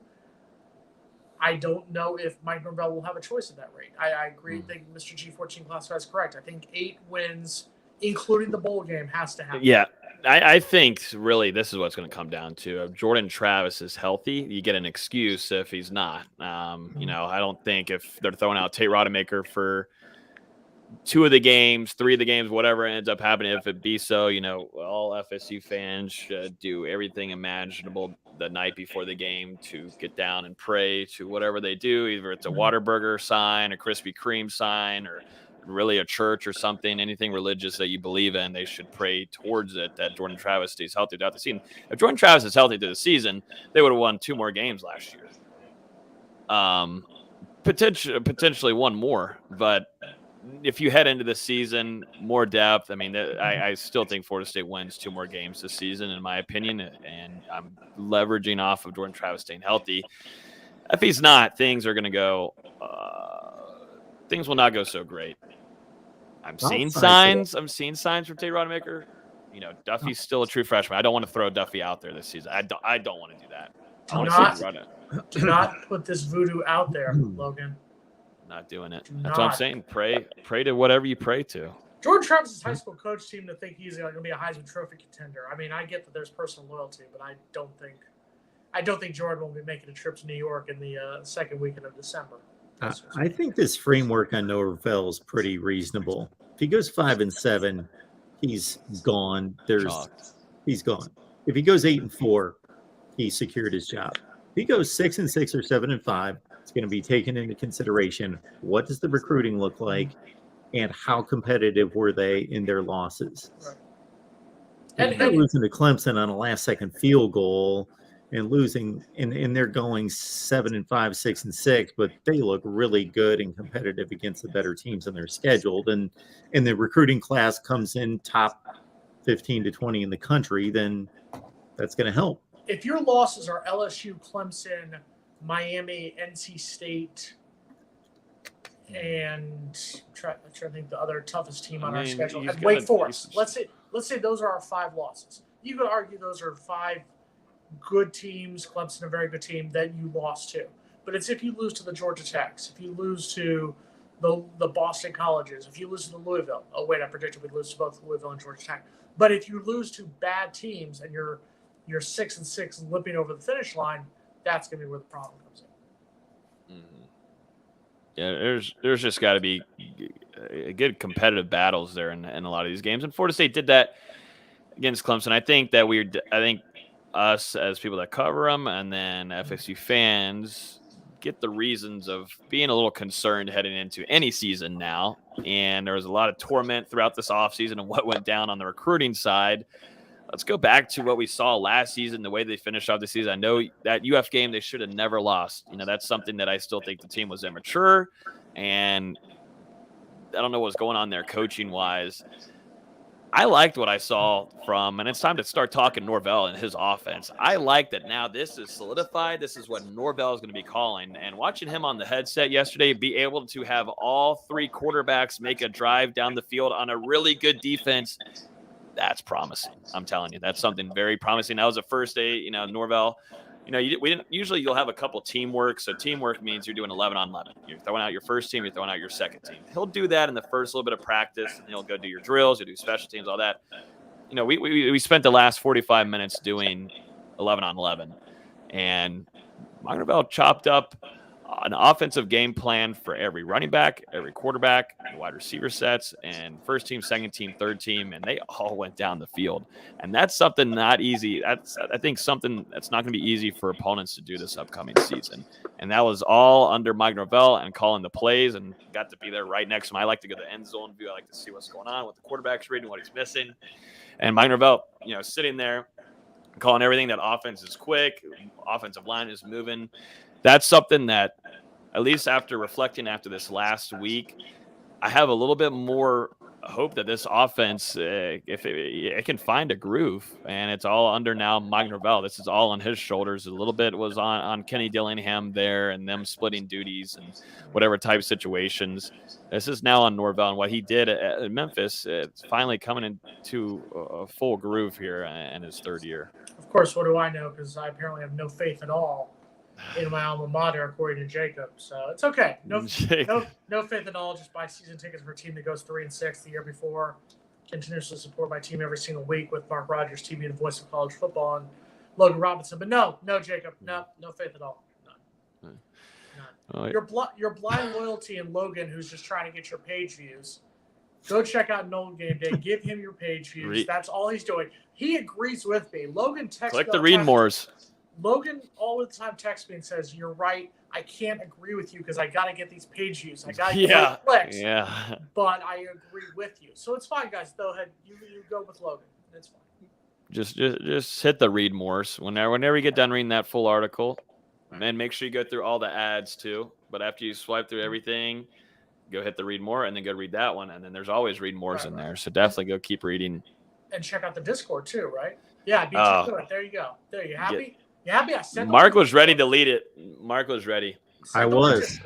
I don't know if Mike Novell will have a choice at that rate. I agree. I think Mr. G14 classifies correct. I think 8 wins, including the bowl game, has to happen. Yeah, I think really this is what's going to come down to. If Jordan Travis is healthy, you get an excuse if he's not. I don't think if they're throwing out Tate Rodemaker for 2 of the games, 3 of the games, whatever ends up happening, if it be so, all FSU fans should do everything imaginable the night before the game to get down and pray to whatever they do, either it's a Whataburger sign, a Krispy Kreme sign, or really a church or something, anything religious that you believe in, they should pray towards it that Jordan Travis stays healthy throughout the season. If Jordan Travis is healthy through the season, they would have won 2 more games last year. Potentially 1 more, but if you head into the season more depth, I mean, I still think Florida State wins 2 more games this season, in my opinion, and I'm leveraging off of Jordan Travis staying healthy. If he's not, things are going to go. Things will not go so great. I'm seeing signs from Tate Rodemaker. Duffy's still a true freshman. I don't want to throw Duffy out there this season. I don't want to do that. Do not put this voodoo out there, Logan. Not doing it. That's what I'm saying. Pray to whatever you pray to. Jordan Travis's high school coach seemed to think he's going to be a Heisman Trophy contender. I mean, I get that there's personal loyalty, but I don't think Jordan will be making a trip to New York in the second weekend of December. I think this framework on Novell is pretty reasonable. If he goes 5-7, he's gone. He's gone. If he goes 8-4, he secured his job. If he goes 6-6 or 7-5, it's going to be taken into consideration. What does the recruiting look like, and how competitive were they in their losses? Right. And losing to Clemson on a last-second field goal and losing, and they're going 7-5, 6-6, but they look really good and competitive against the better teams in their scheduled. And the recruiting class comes in top 15 to 20 in the country, then that's going to help. If your losses are LSU, Clemson, Miami, NC State, and I'm trying to think the other toughest team on our schedule, and Wake Forest. Let's say those are our 5 losses. You could argue those are 5 good teams. Clemson, a very good team that you lost to. But it's if you lose to the Georgia Techs, if you lose to the Boston colleges, if you lose to the Louisville. Oh wait, I predicted we'd lose to both Louisville and Georgia Tech. But if you lose to bad teams and you're 6-6 limping over the finish line, that's going to be where the problem comes in. Mm-hmm. Yeah, there's just got to be good competitive battles there in a lot of these games, and Florida State did that against Clemson. I think us as people that cover them, and then FSU fans get the reasons of being a little concerned heading into any season now. And there was a lot of torment throughout this offseason and what went down on the recruiting side. Let's go back to what we saw last season, the way they finished off the season. I know that UF game they should have never lost. That's something that I still think the team was immature, and I don't know what's going on there coaching-wise. I liked what I saw from, and it's time to start talking Novell and his offense. I like that now this is solidified. This is what Novell is going to be calling. And watching him on the headset yesterday, be able to have all 3 quarterbacks make a drive down the field on a really good defense, that's promising. I'm telling you, that's something very promising. That was the first day, Novell. You'll have a couple teamwork. So teamwork means you're doing 11 on 11. You're throwing out your first team, you're throwing out your second team. He'll do that in the first little bit of practice, and he'll go do your drills, you'll do special teams, all that. We spent the last 45 minutes doing 11 on 11, and Novell chopped up an offensive game plan for every running back, every quarterback, wide receiver sets, and first team, second team, third team, and they all went down the field. And that's something not easy. I think something that's not going to be easy for opponents to do this upcoming season. And that was all under Mike Novell and calling the plays, and got to be there right next to him. I like to go to the end zone view. I like to see what's going on, what the quarterback's reading, what he's missing. And Mike Novell, sitting there, calling everything. That offense is quick, offensive line is moving. That's something that, at least after reflecting after this last week, I have a little bit more hope that this offense, if it can find a groove, and it's all under now Mike Novell. This is all on his shoulders. A little bit was on Kenny Dillingham there and them splitting duties and whatever type of situations. This is now on Novell, and what he did at Memphis, it's finally coming into a full groove here in his 3rd year. Of course, what do I know? Because I apparently have no faith at all in my alma mater, according to Jacob. So it's okay. No faith at all. Just buy season tickets for a team that goes 3-6 the year before. Continuously support my team every single week with MarkRogersTV, the voice of college football, and Logan Robinson. But no, Jacob, no faith at all. None. Your blind loyalty in Logan, who's just trying to get your page views. Go check out Nolan Game Day. Give him your page views. That's all he's doing. He agrees with me. Logan texts me. Click the read mores. Logan all the time texts me and says, "You're right. I can't agree with you because I got to get these page views. I got to get clicks. Yeah. But I agree with you. So it's fine, guys. Go ahead. You go with Logan. It's fine. Just hit the read mores whenever you get done reading that full article, and make sure you go through all the ads too. But after you swipe through everything, go hit the read more, and then go read that one. And then there's always read mores in there. So definitely go keep reading. And check out the Discord too, right? Yeah, beat you to it. There you go. There you happy. You happy? I said Mark was ready to lead it. Mark was ready. I was.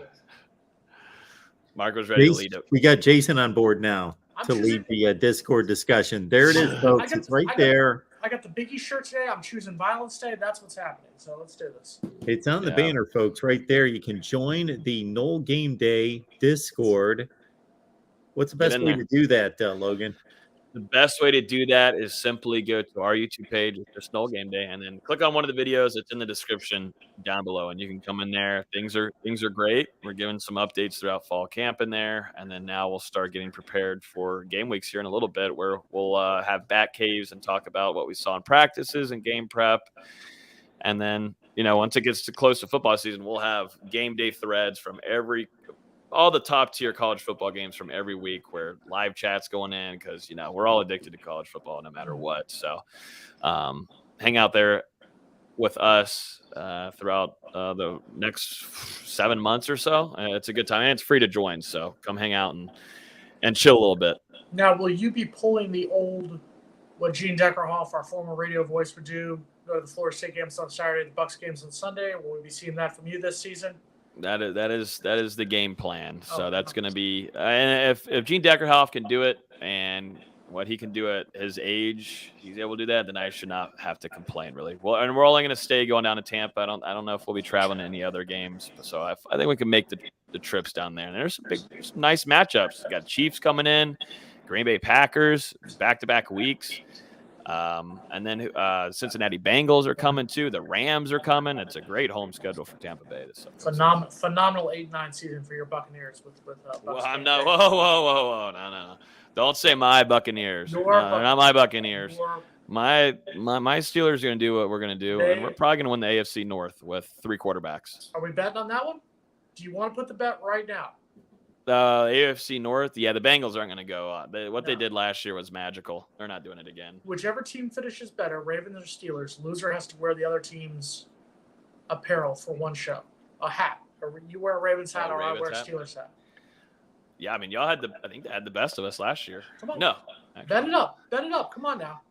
Mark was ready to lead it. We got Jason on board now to lead the Discord discussion. There it is, folks. It's right there. I got the Biggie shirt today. I'm choosing Violence Day. That's what's happening. So let's do this. It's on the banner, folks, right there. You can join the Noel Game Day Discord. What's the best way to do that, Logan? The best way to do that is simply go to our YouTube page, just Noel Game Day, and then click on one of the videos. It's in the description down below, and you can come in there. Things are great. We're giving some updates throughout fall camp in there, and then now we'll start getting prepared for game weeks here in a little bit, where we'll have bat caves and talk about what we saw in practices and game prep. And then, once it gets too close to football season, we'll have game day threads from all the top tier college football games from every week, where live chats going in, because we're all addicted to college football no matter what. So hang out there with us throughout the next 7 months or so. It's a good time, and it's free to join. So come hang out and chill a little bit. Now, will you be pulling the old, what Gene Deckerhoff, our former radio voice, would do? Go to the Florida State games on Saturday, the Bucks games on Sunday. Will we be seeing that from you this season? That is the game plan. So that's going to be, and if Gene Deckerhoff can do it, and what he can do at his age, he's able to do that, then I should not have to complain, really. Well, and we're only going to stay going down to Tampa. I don't know if we'll be traveling to any other games. So I think we can make the trips down there. And there's some nice matchups. You got Chiefs coming in, Green Bay Packers, back-to-back weeks. And then Cincinnati Bengals are coming too. The Rams are coming. It's a great home schedule for Tampa Bay this summer. Phenomenal 8-9 season for your Buccaneers with Bucks. Well, I'm not. Whoa, no. Don't say my Buccaneers. No, they're not my Buccaneers. My Steelers are going to do what we're going to do, and we're probably going to win the AFC North with 3 quarterbacks. Are we betting on that one? Do you want to put the bet right now? The AFC North, yeah, the Bengals aren't going to go. They did last year was magical. They're not doing it again. Whichever team finishes better, Ravens or Steelers, loser has to wear the other team's apparel for one show. A hat. Or you wear a Ravens hat, or I wear a Steelers hat. Yeah, I mean, I think they had the best of us last year. Come on. No. Bet it up. Come on now.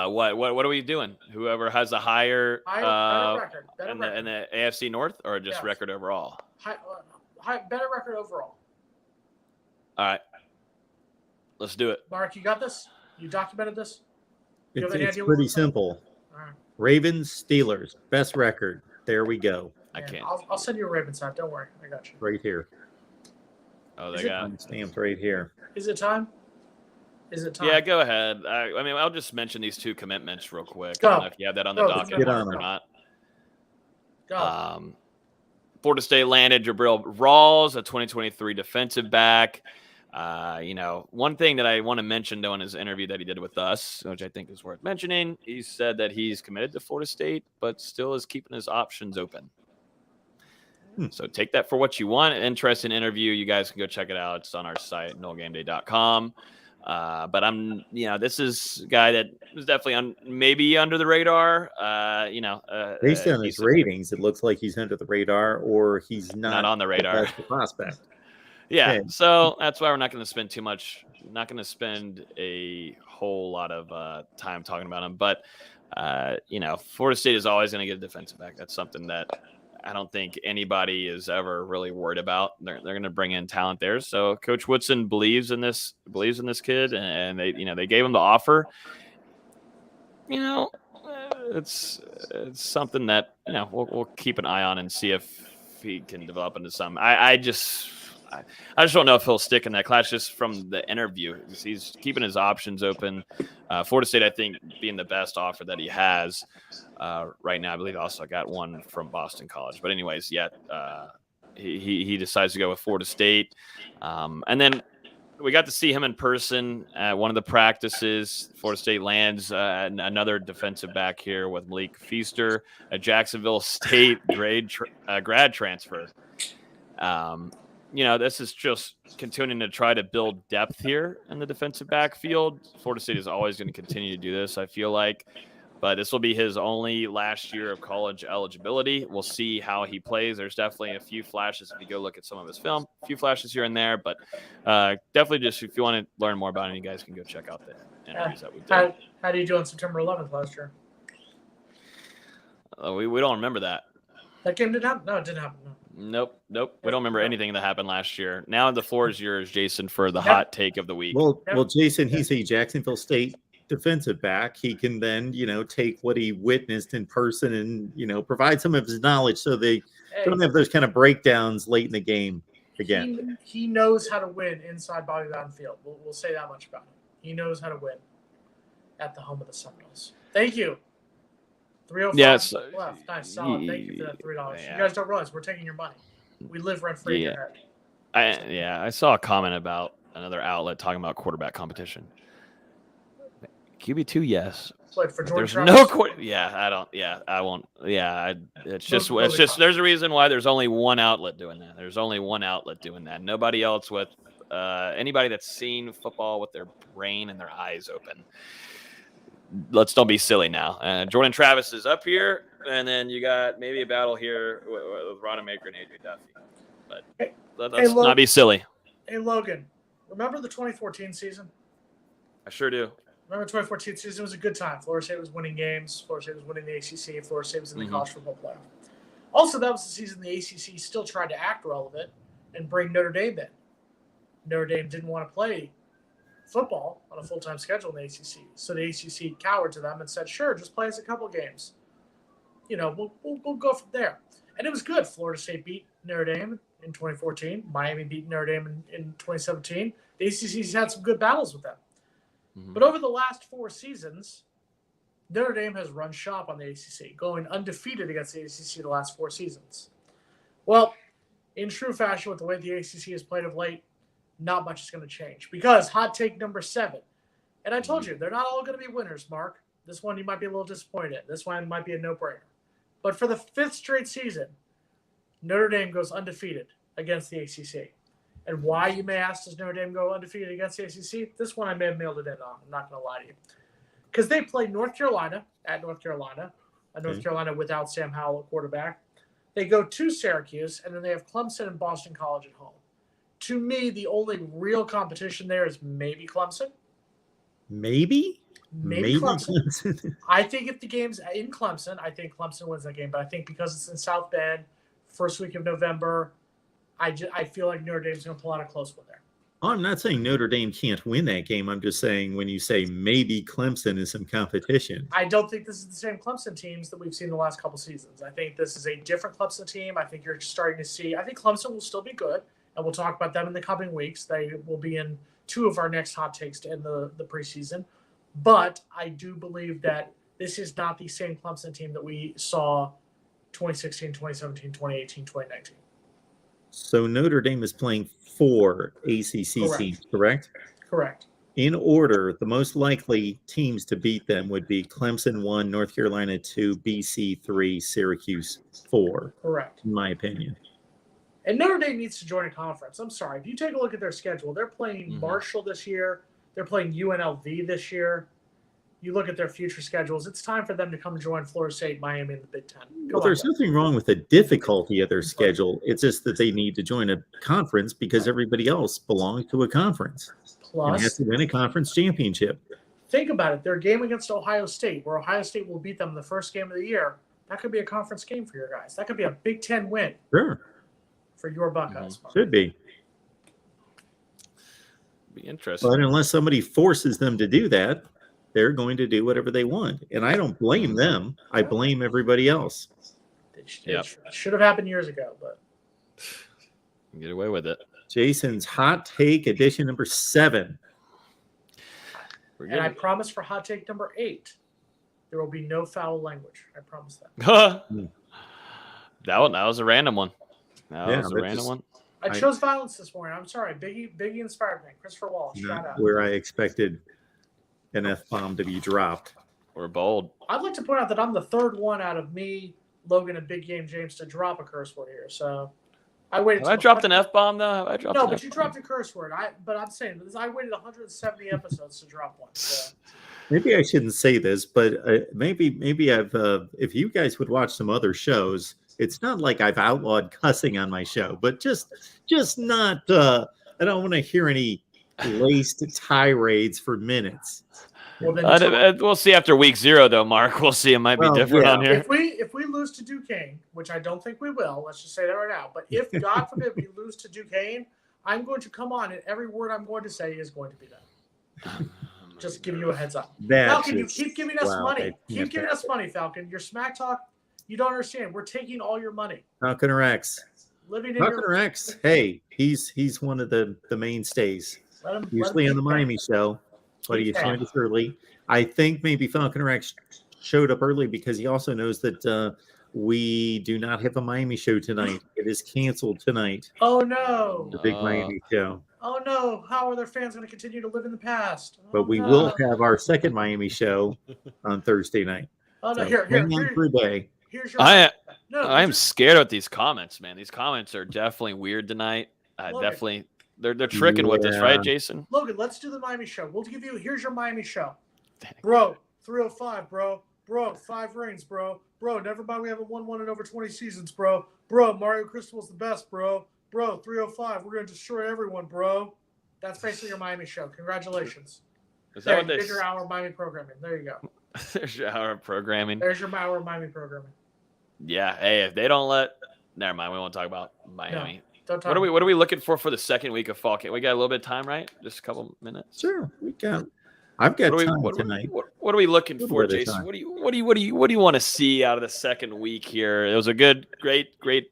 What are we doing? Whoever has a higher record. In the AFC North, or just record overall? Better record overall. All right. Let's do it. Mark, you got this? You documented this? It's pretty simple. All right. Ravens, Steelers, best record. There we go. I can't. I'll send you a Ravens hat. Don't worry. I got you. Right here. Oh, they got stamped right here. Is it time? Yeah, go ahead. I mean, I'll just mention these 2 commitments real quick. Go. I don't know if you have that on the docket or not. Go. Florida State landed Jabril Rawls, a 2023 defensive back. One thing that I want to mention, though, in his interview that he did with us, which I think is worth mentioning, he said that he's committed to Florida State, but still is keeping his options open. So take that for what you want. An interesting interview. You guys can go check it out. It's on our site, NoleGameDay.com. But this is a guy that was definitely maybe under the radar. Based on his ratings, it looks like he's under the radar, or he's not on the radar. Prospect. Yeah, so that's why we're not going to spend spend a whole lot of time talking about him. But Florida State is always going to get a defensive back. That's something that I don't think anybody is ever really worried about. They're going to bring in talent there. So Coach Woodson believes in this kid, and they gave him the offer. It's something that we'll keep an eye on and see if he can develop into something. I just don't know if he'll stick in that class just from the interview. He's keeping his options open. Florida State, I think, being the best offer that he has right now. I believe also got one from Boston College. But anyways, he decides to go with Florida State. And then we got to see him in person at one of the practices. Florida State lands another defensive back here with Malik Feaster, a Jacksonville State grad transfer. This is just continuing to try to build depth here in the defensive backfield. Florida State is always going to continue to do this, I feel like. But this will be his only last year of college eligibility. We'll see how he plays. There's definitely a few flashes if you go look at some of his film, a few flashes here and there. But definitely just if you want to learn more about him, you guys can go check out the interviews that we did. How did you do on September 11th last year? We don't remember that. That game didn't happen? No, it didn't happen. No. Nope. We don't remember anything that happened last year. Now the floor is yours, Jason, for the hot take of the week. Well, Jason, he's a Jacksonville State defensive back. He can then, take what he witnessed in person and, provide some of his knowledge so they don't have those kind of breakdowns late in the game again. He knows how to win inside Bobby Bowden Field. We'll say that much about him. He knows how to win at the home of the Seminoles. Thank you. 305 left. Nice, solid. Thank you for that $3. Yeah. You guys don't realize we're taking your money. We live rent free in your head. I saw a comment about another outlet talking about quarterback competition. QB2, yes. Wait, for George There's no I won't. It's just there's a reason why there's only one outlet doing that. Nobody else with anybody that's seen football with their brain and their eyes open. let's don't be silly now. Jordan Travis is up here, and then you got maybe a battle here with Rodemaker and AJ Duffy. But let's not be silly. Hey, Logan, remember the 2014 season? I sure do. Remember the 2014 season? It was a good time. Florida State was winning games. Florida State was winning the ACC. Florida State was in the college football playoff. Also, that was the season the ACC still tried to act relevant and bring Notre Dame in. Notre Dame didn't want to play football on a full-time schedule in the ACC. So the ACC cowered to them and said, sure, just play us a couple games. We'll go from there. And it was good. Florida State beat Notre Dame in 2014. Miami beat Notre Dame in 2017. The ACC's had some good battles with them. But over the last 4 seasons, Notre Dame has run shop on the ACC, going undefeated against the ACC the last 4 seasons. Well, in true fashion, with the way the ACC has played of late, not much is going to change. Because hot take number 7, and I told you, they're not all going to be winners, Mark. This one you might be a little disappointed in. This one might be a no-brainer. But for the 5th straight season, Notre Dame goes undefeated against the ACC. And why, you may ask, does Notre Dame go undefeated against the ACC? This one I may have mailed it in on. I'm not going to lie to you. Because they play North Carolina at North Carolina, North Carolina without Sam Howell at quarterback. They go to Syracuse, and then they have Clemson and Boston College at home. To me, the only real competition there is maybe Clemson. Maybe Clemson. I think if the game's in Clemson, I think Clemson wins that game. But I think because it's in South Bend, first week of November, I feel like Notre Dame's going to pull out a close one there. I'm not saying Notre Dame can't win that game. I'm just saying when you say maybe Clemson is some competition. I don't think this is the same Clemson teams that we've seen the last couple seasons. I think this is a different Clemson team. I think you're starting to see – I think Clemson will still be good, and we'll talk about them in the coming weeks. They will be in 2 of our next hot takes to end the preseason. But I do believe that this is not the same Clemson team that we saw 2016, 2017, 2018, 2019. So Notre Dame is playing 4 ACC teams, correct? Correct. In order, the most likely teams to beat them would be Clemson 1, North Carolina 2, BC 3, Syracuse 4. Correct. In my opinion. And Notre Dame needs to join a conference. I'm sorry. If you take a look at their schedule, they're playing Marshall this year. They're playing UNLV this year. You look at their future schedules, it's time for them to come join Florida State, Miami in the Big Ten. Well, there's nothing wrong with the difficulty of their schedule. It's just that they need to join a conference because everybody else belongs to a conference. Plus, and has to win a conference championship. Think about it. Their game against Ohio State, where Ohio State will beat them in the first game of the year, that could be a conference game for your guys. That could be a Big Ten win. Sure. For your Buckeyes. Should be. Be interesting. But unless somebody forces them to do that, they're going to do whatever they want. And I don't blame them. I blame everybody else. It should have happened years ago, but get away with it. Jason's hot take edition number 7. And I promise for hot take number 8, there will be no foul language. I promise that. That was a random one. That was a random one. I chose violence this morning. I'm sorry. Biggie inspired me. Christopher Wallace. Shout out. Where I expected an F-bomb to be dropped. Or bold. I'd like to point out that I'm the 3rd one out of me, Logan, and Big Game James to drop a curse word here. So I waited. I dropped an F-bomb, though? No, but you dropped a curse word. But I'm saying I waited 170 episodes to drop one. So. Maybe I shouldn't say this, but maybe I've if you guys would watch some other shows, it's not like I've outlawed cussing on my show, but just not. I don't want to hear any laced tirades for minutes. Well, then we'll see after week 0, though, Mark. We'll see. It might be different on here. If we lose to Duquesne, which I don't think we will, let's just say that right now. But if God forbid we lose to Duquesne, I'm going to come on, and every word I'm going to say is going to be that. Just give you a heads up. Falcon, you keep giving us money. Keep giving us money, Falcon. Your smack talk, you don't understand. We're taking all your money. Falcon Rex. Falcon Rex. Hey, he's one of the mainstays. Usually on the Miami show, but he joined us early. I think maybe Falcon Rex showed up early because he also knows that we do not have a Miami show tonight. It is canceled tonight. Oh, no. The big Miami show. Oh, no. How are their fans going to continue to live in the past? But we will have our second Miami show on Thursday night. Oh, no. So here's your I am scared of these comments, man. These comments are definitely weird tonight. Definitely. They're tricking with us, right, Jason? Logan, let's do the Miami show. We'll give you, here's your Miami show. Bro, 305, bro. Bro, 5 rings, bro. Bro, never mind we haven't won one in over 20 seasons, bro. Bro, Mario Cristobal's the best, bro. Bro, 305. We're going to destroy everyone, bro. That's basically your Miami show. Congratulations. Is that what there's your hour of Miami programming. There you go. There's your hour of programming. There's your hour of Miami programming. Yeah. Hey, if they don't never mind. We won't talk about Miami. No, don't talk. What are we looking for the second week of fall camp? We got a little bit of time, right? Just a couple minutes. Sure, I've got time tonight. What are we looking for, Jason? What do you want to see out of the second week here? It was a great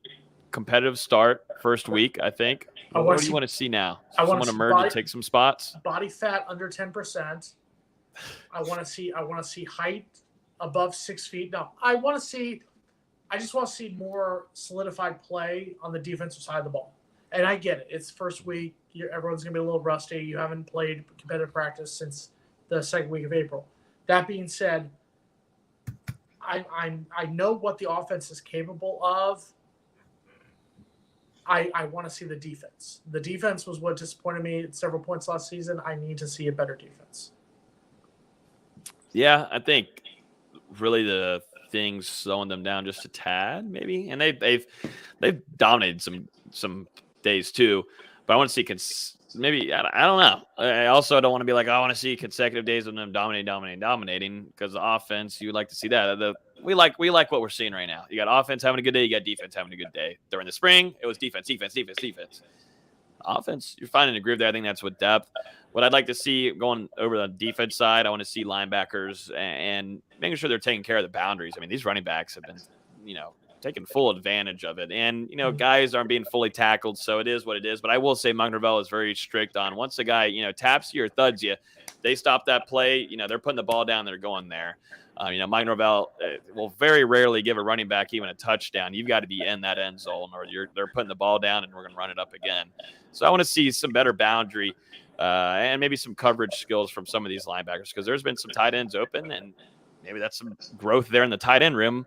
competitive start first week, I think. What do you want to see now? Someone emerge and take some spots. Body fat under 10%. I want to see height above 6 feet. No, I just want to see more solidified play on the defensive side of the ball. And I get it. It's first week. Everyone's going to be a little rusty. You haven't played competitive practice since the second week of April. That being said, I know what the offense is capable of. I want to see the defense. The defense was what disappointed me at several points last season. I need to see a better defense. Yeah, I think really the things slowing them down just a tad, maybe. And they've dominated some days too. But I want to see maybe I don't know. I also don't want to be like, I want to see consecutive days of them dominating because the offense, you would like to see that. We like what we're seeing right now. You got offense having a good day, you got defense having a good day. During the spring, it was defense. Offense, you're finding a groove there. I think that's with depth. What I'd like to see going over the defense side, I want to see linebackers and making sure they're taking care of the boundaries. I mean, these running backs have been, taking full advantage of it. And, guys aren't being fully tackled, so it is what it is. But I will say Novell is very strict on once a guy, taps you or thuds you, they stop that play, they're putting the ball down, they're going there. Novell will very rarely give a running back even a touchdown. You've got to be in that end zone or they're putting the ball down and we're going to run it up again. So I want to see some better boundary and maybe some coverage skills from some of these linebackers because there's been some tight ends open and maybe that's some growth there in the tight end room.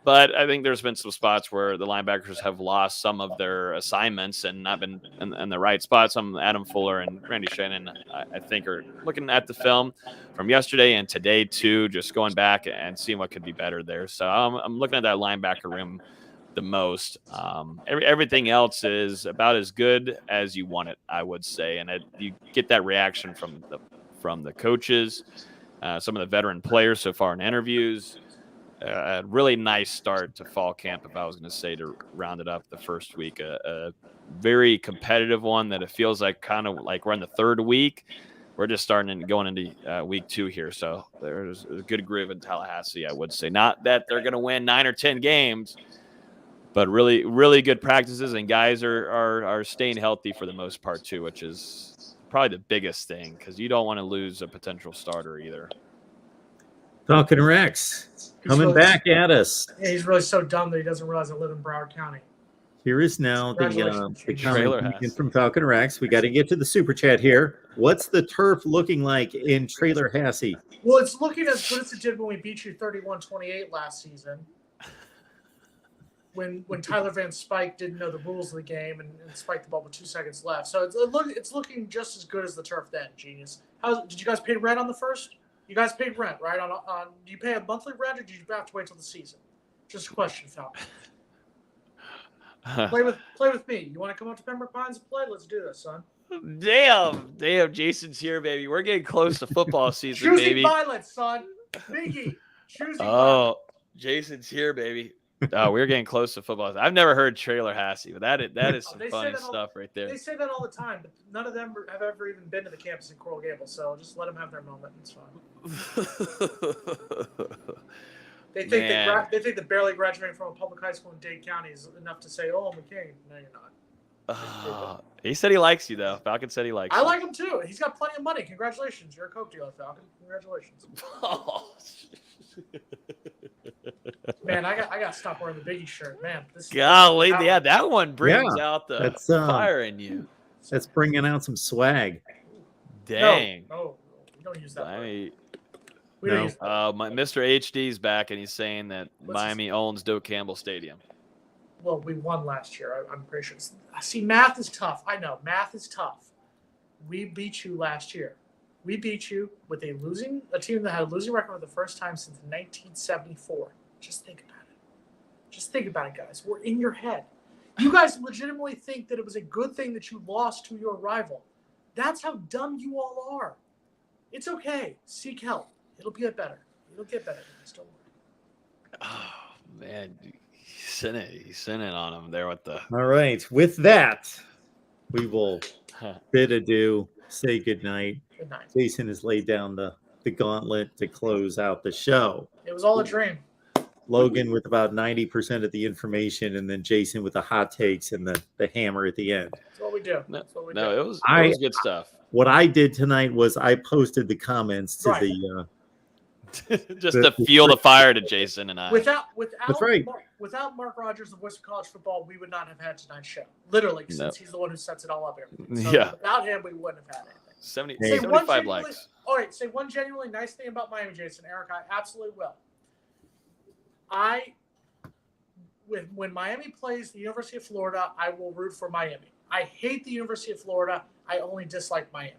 But I think there's been some spots where the linebackers have lost some of their assignments and not been in the right spot. Some Adam Fuller and Randy Shannon, I think, are looking at the film from yesterday and today, too, just going back and seeing what could be better there. So I'm looking at that linebacker room the most. Everything else is about as good as you want it, I would say. And you get that reaction from the coaches, some of the veteran players so far in interviews. A really nice start to fall camp, if I was going to say, to round it up the first week. A very competitive one that it feels like kind of like we're in the third week. We're just going into week 2 here. So there's a good groove in Tallahassee, I would say. Not that they're going to win 9 or 10 games, but really, really good practices. And guys are staying healthy for the most part, too, which is probably the biggest thing because you don't want to lose a potential starter either. Falcon Rex coming back at us. Yeah, he's really so dumb that he doesn't realize I live in Broward County. Here is now the comment from Falcon Rex. We got to get to the super chat here. What's the turf looking like in Tallahassee? Well, it's looking as good as it did when we beat you 31-28 last season. When Tyler Van Spike didn't know the rules of the game and spiked the ball with 2 seconds left. So it's looking just as good as the turf then, genius. Did you guys pay rent on the first? You guys paid rent, right? Do you pay a monthly rent, or do you have to wait till the season? Just a question, Falcon. Play with me. You want to come up to Pembroke Pines and play? Let's do this, son. Damn, Jason's here, baby. We're getting close to football season, choosing baby. Violence, son. Biggie. Choosing violence. Jason's here, baby. Oh, we're getting close to football. I've never heard Tallahassee, but that is some funny stuff right there. They say that all the time, but none of them have ever even been to the campus in Coral Gables, so just let them have their moment. It's fine. They think that barely graduating from a public high school in Dade County is enough to say, "Oh, I'm a king." No, you're not. He said he likes you, though. Falcon said he likes you. I like him too. He's got plenty of money. Congratulations, you're a Coke dealer, Falcon. Congratulations. Man, I got to stop wearing the Biggie shirt, man. Golly, yeah, that one brings out the fire in you. That's bringing out some swag. Dang. No, we don't use that. Mr. HD's back, and he's saying that Miami owns Doak Campbell Stadium. Well, we won last year. I'm pretty sure. See, math is tough. I know. Math is tough. We beat you last year. We beat you with a team that had a losing record for the first time since 1974. Just think about it. Just think about it, guys. We're in your head. You guys legitimately think that it was a good thing that you lost to your rival. That's how dumb you all are. It's okay. Seek help. It'll get better. It'll get better. Don't worry. Oh, man. He's sinning on him there with the. All right. With that, we will bid adieu, say goodnight. Good night. Jason has laid down the gauntlet to close out the show. It was all a dream. Logan with about 90% of the information, and then Jason with the hot takes and the hammer at the end. That's what we do. It was good stuff. What I did tonight was I posted the comments to the just to fuel the fire to Jason and I. That's right. Without Mark Rogers, the voice of college football, we would not have had tonight's show. Literally, since he's the one who sets it all up. So without him, we wouldn't have had anything. 75 likes. All right, say one genuinely nice thing about Miami, Jason. Eric, I absolutely will. When Miami plays the University of Florida, I will root for Miami. I hate the University of Florida. I only dislike Miami.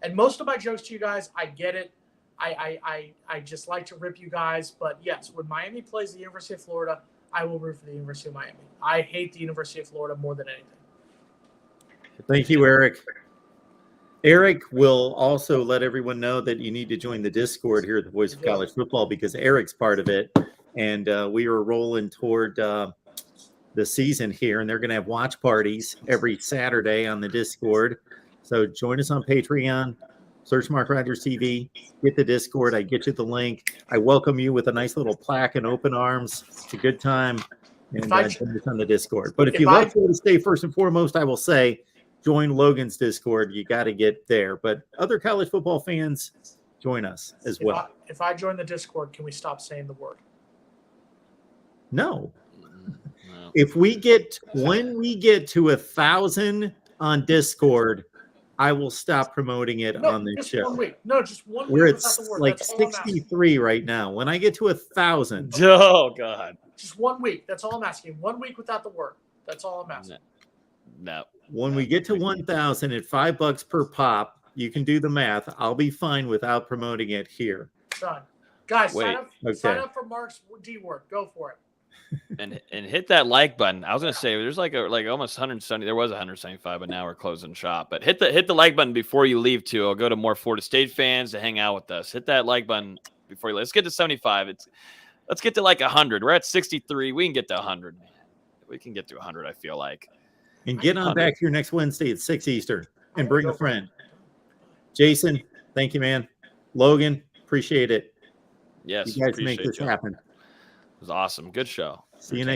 And most of my jokes to you guys, I get it. I just like to rip you guys. But yes, when Miami plays the University of Florida, I will root for the University of Miami. I hate the University of Florida more than anything. Thank you, Eric. Eric will also let everyone know that you need to join the Discord here at the Voice of College Football because Eric's part of it. And we are rolling toward the season here, and they're going to have watch parties every Saturday on the Discord. So join us on Patreon. Search MarkRogersTV. Get the Discord. I get you the link. I welcome you with a nice little plaque and open arms. It's a good time. And join us on the Discord. But if you like to stay first and foremost, I will say join Logan's Discord. You got to get there. But other college football fans, join us as well. If I join the Discord, can we stop saying the word? No. When we get to 1,000 on Discord, I will stop promoting it on the show. 1 week. No, just 1 week. We're at like 63 right now. When I get to 1,000. Oh God. Just 1 week. That's all I'm asking. 1 week without the word. That's all I'm asking. No. When we get to 1,000 at $5 per pop, you can do the math. I'll be fine without promoting it here. Done. Guys, sign up for Mark's D word. Go for it. And hit that like button. I was gonna say there's like almost 170. There was 175, but now we're closing shop. But hit the like button before you leave too. I'll go to more Florida State fans to hang out with us. Hit that like button before you leave. Let's get to 75. Let's get to like 100. We're at 63. We can get to 100. We can get to 100. I feel like. And get on back here next Wednesday at 6 Eastern and bring a friend. Jason, thank you, man. Logan, appreciate it. Yes, you guys make this happen. It was awesome. Good show. See you next.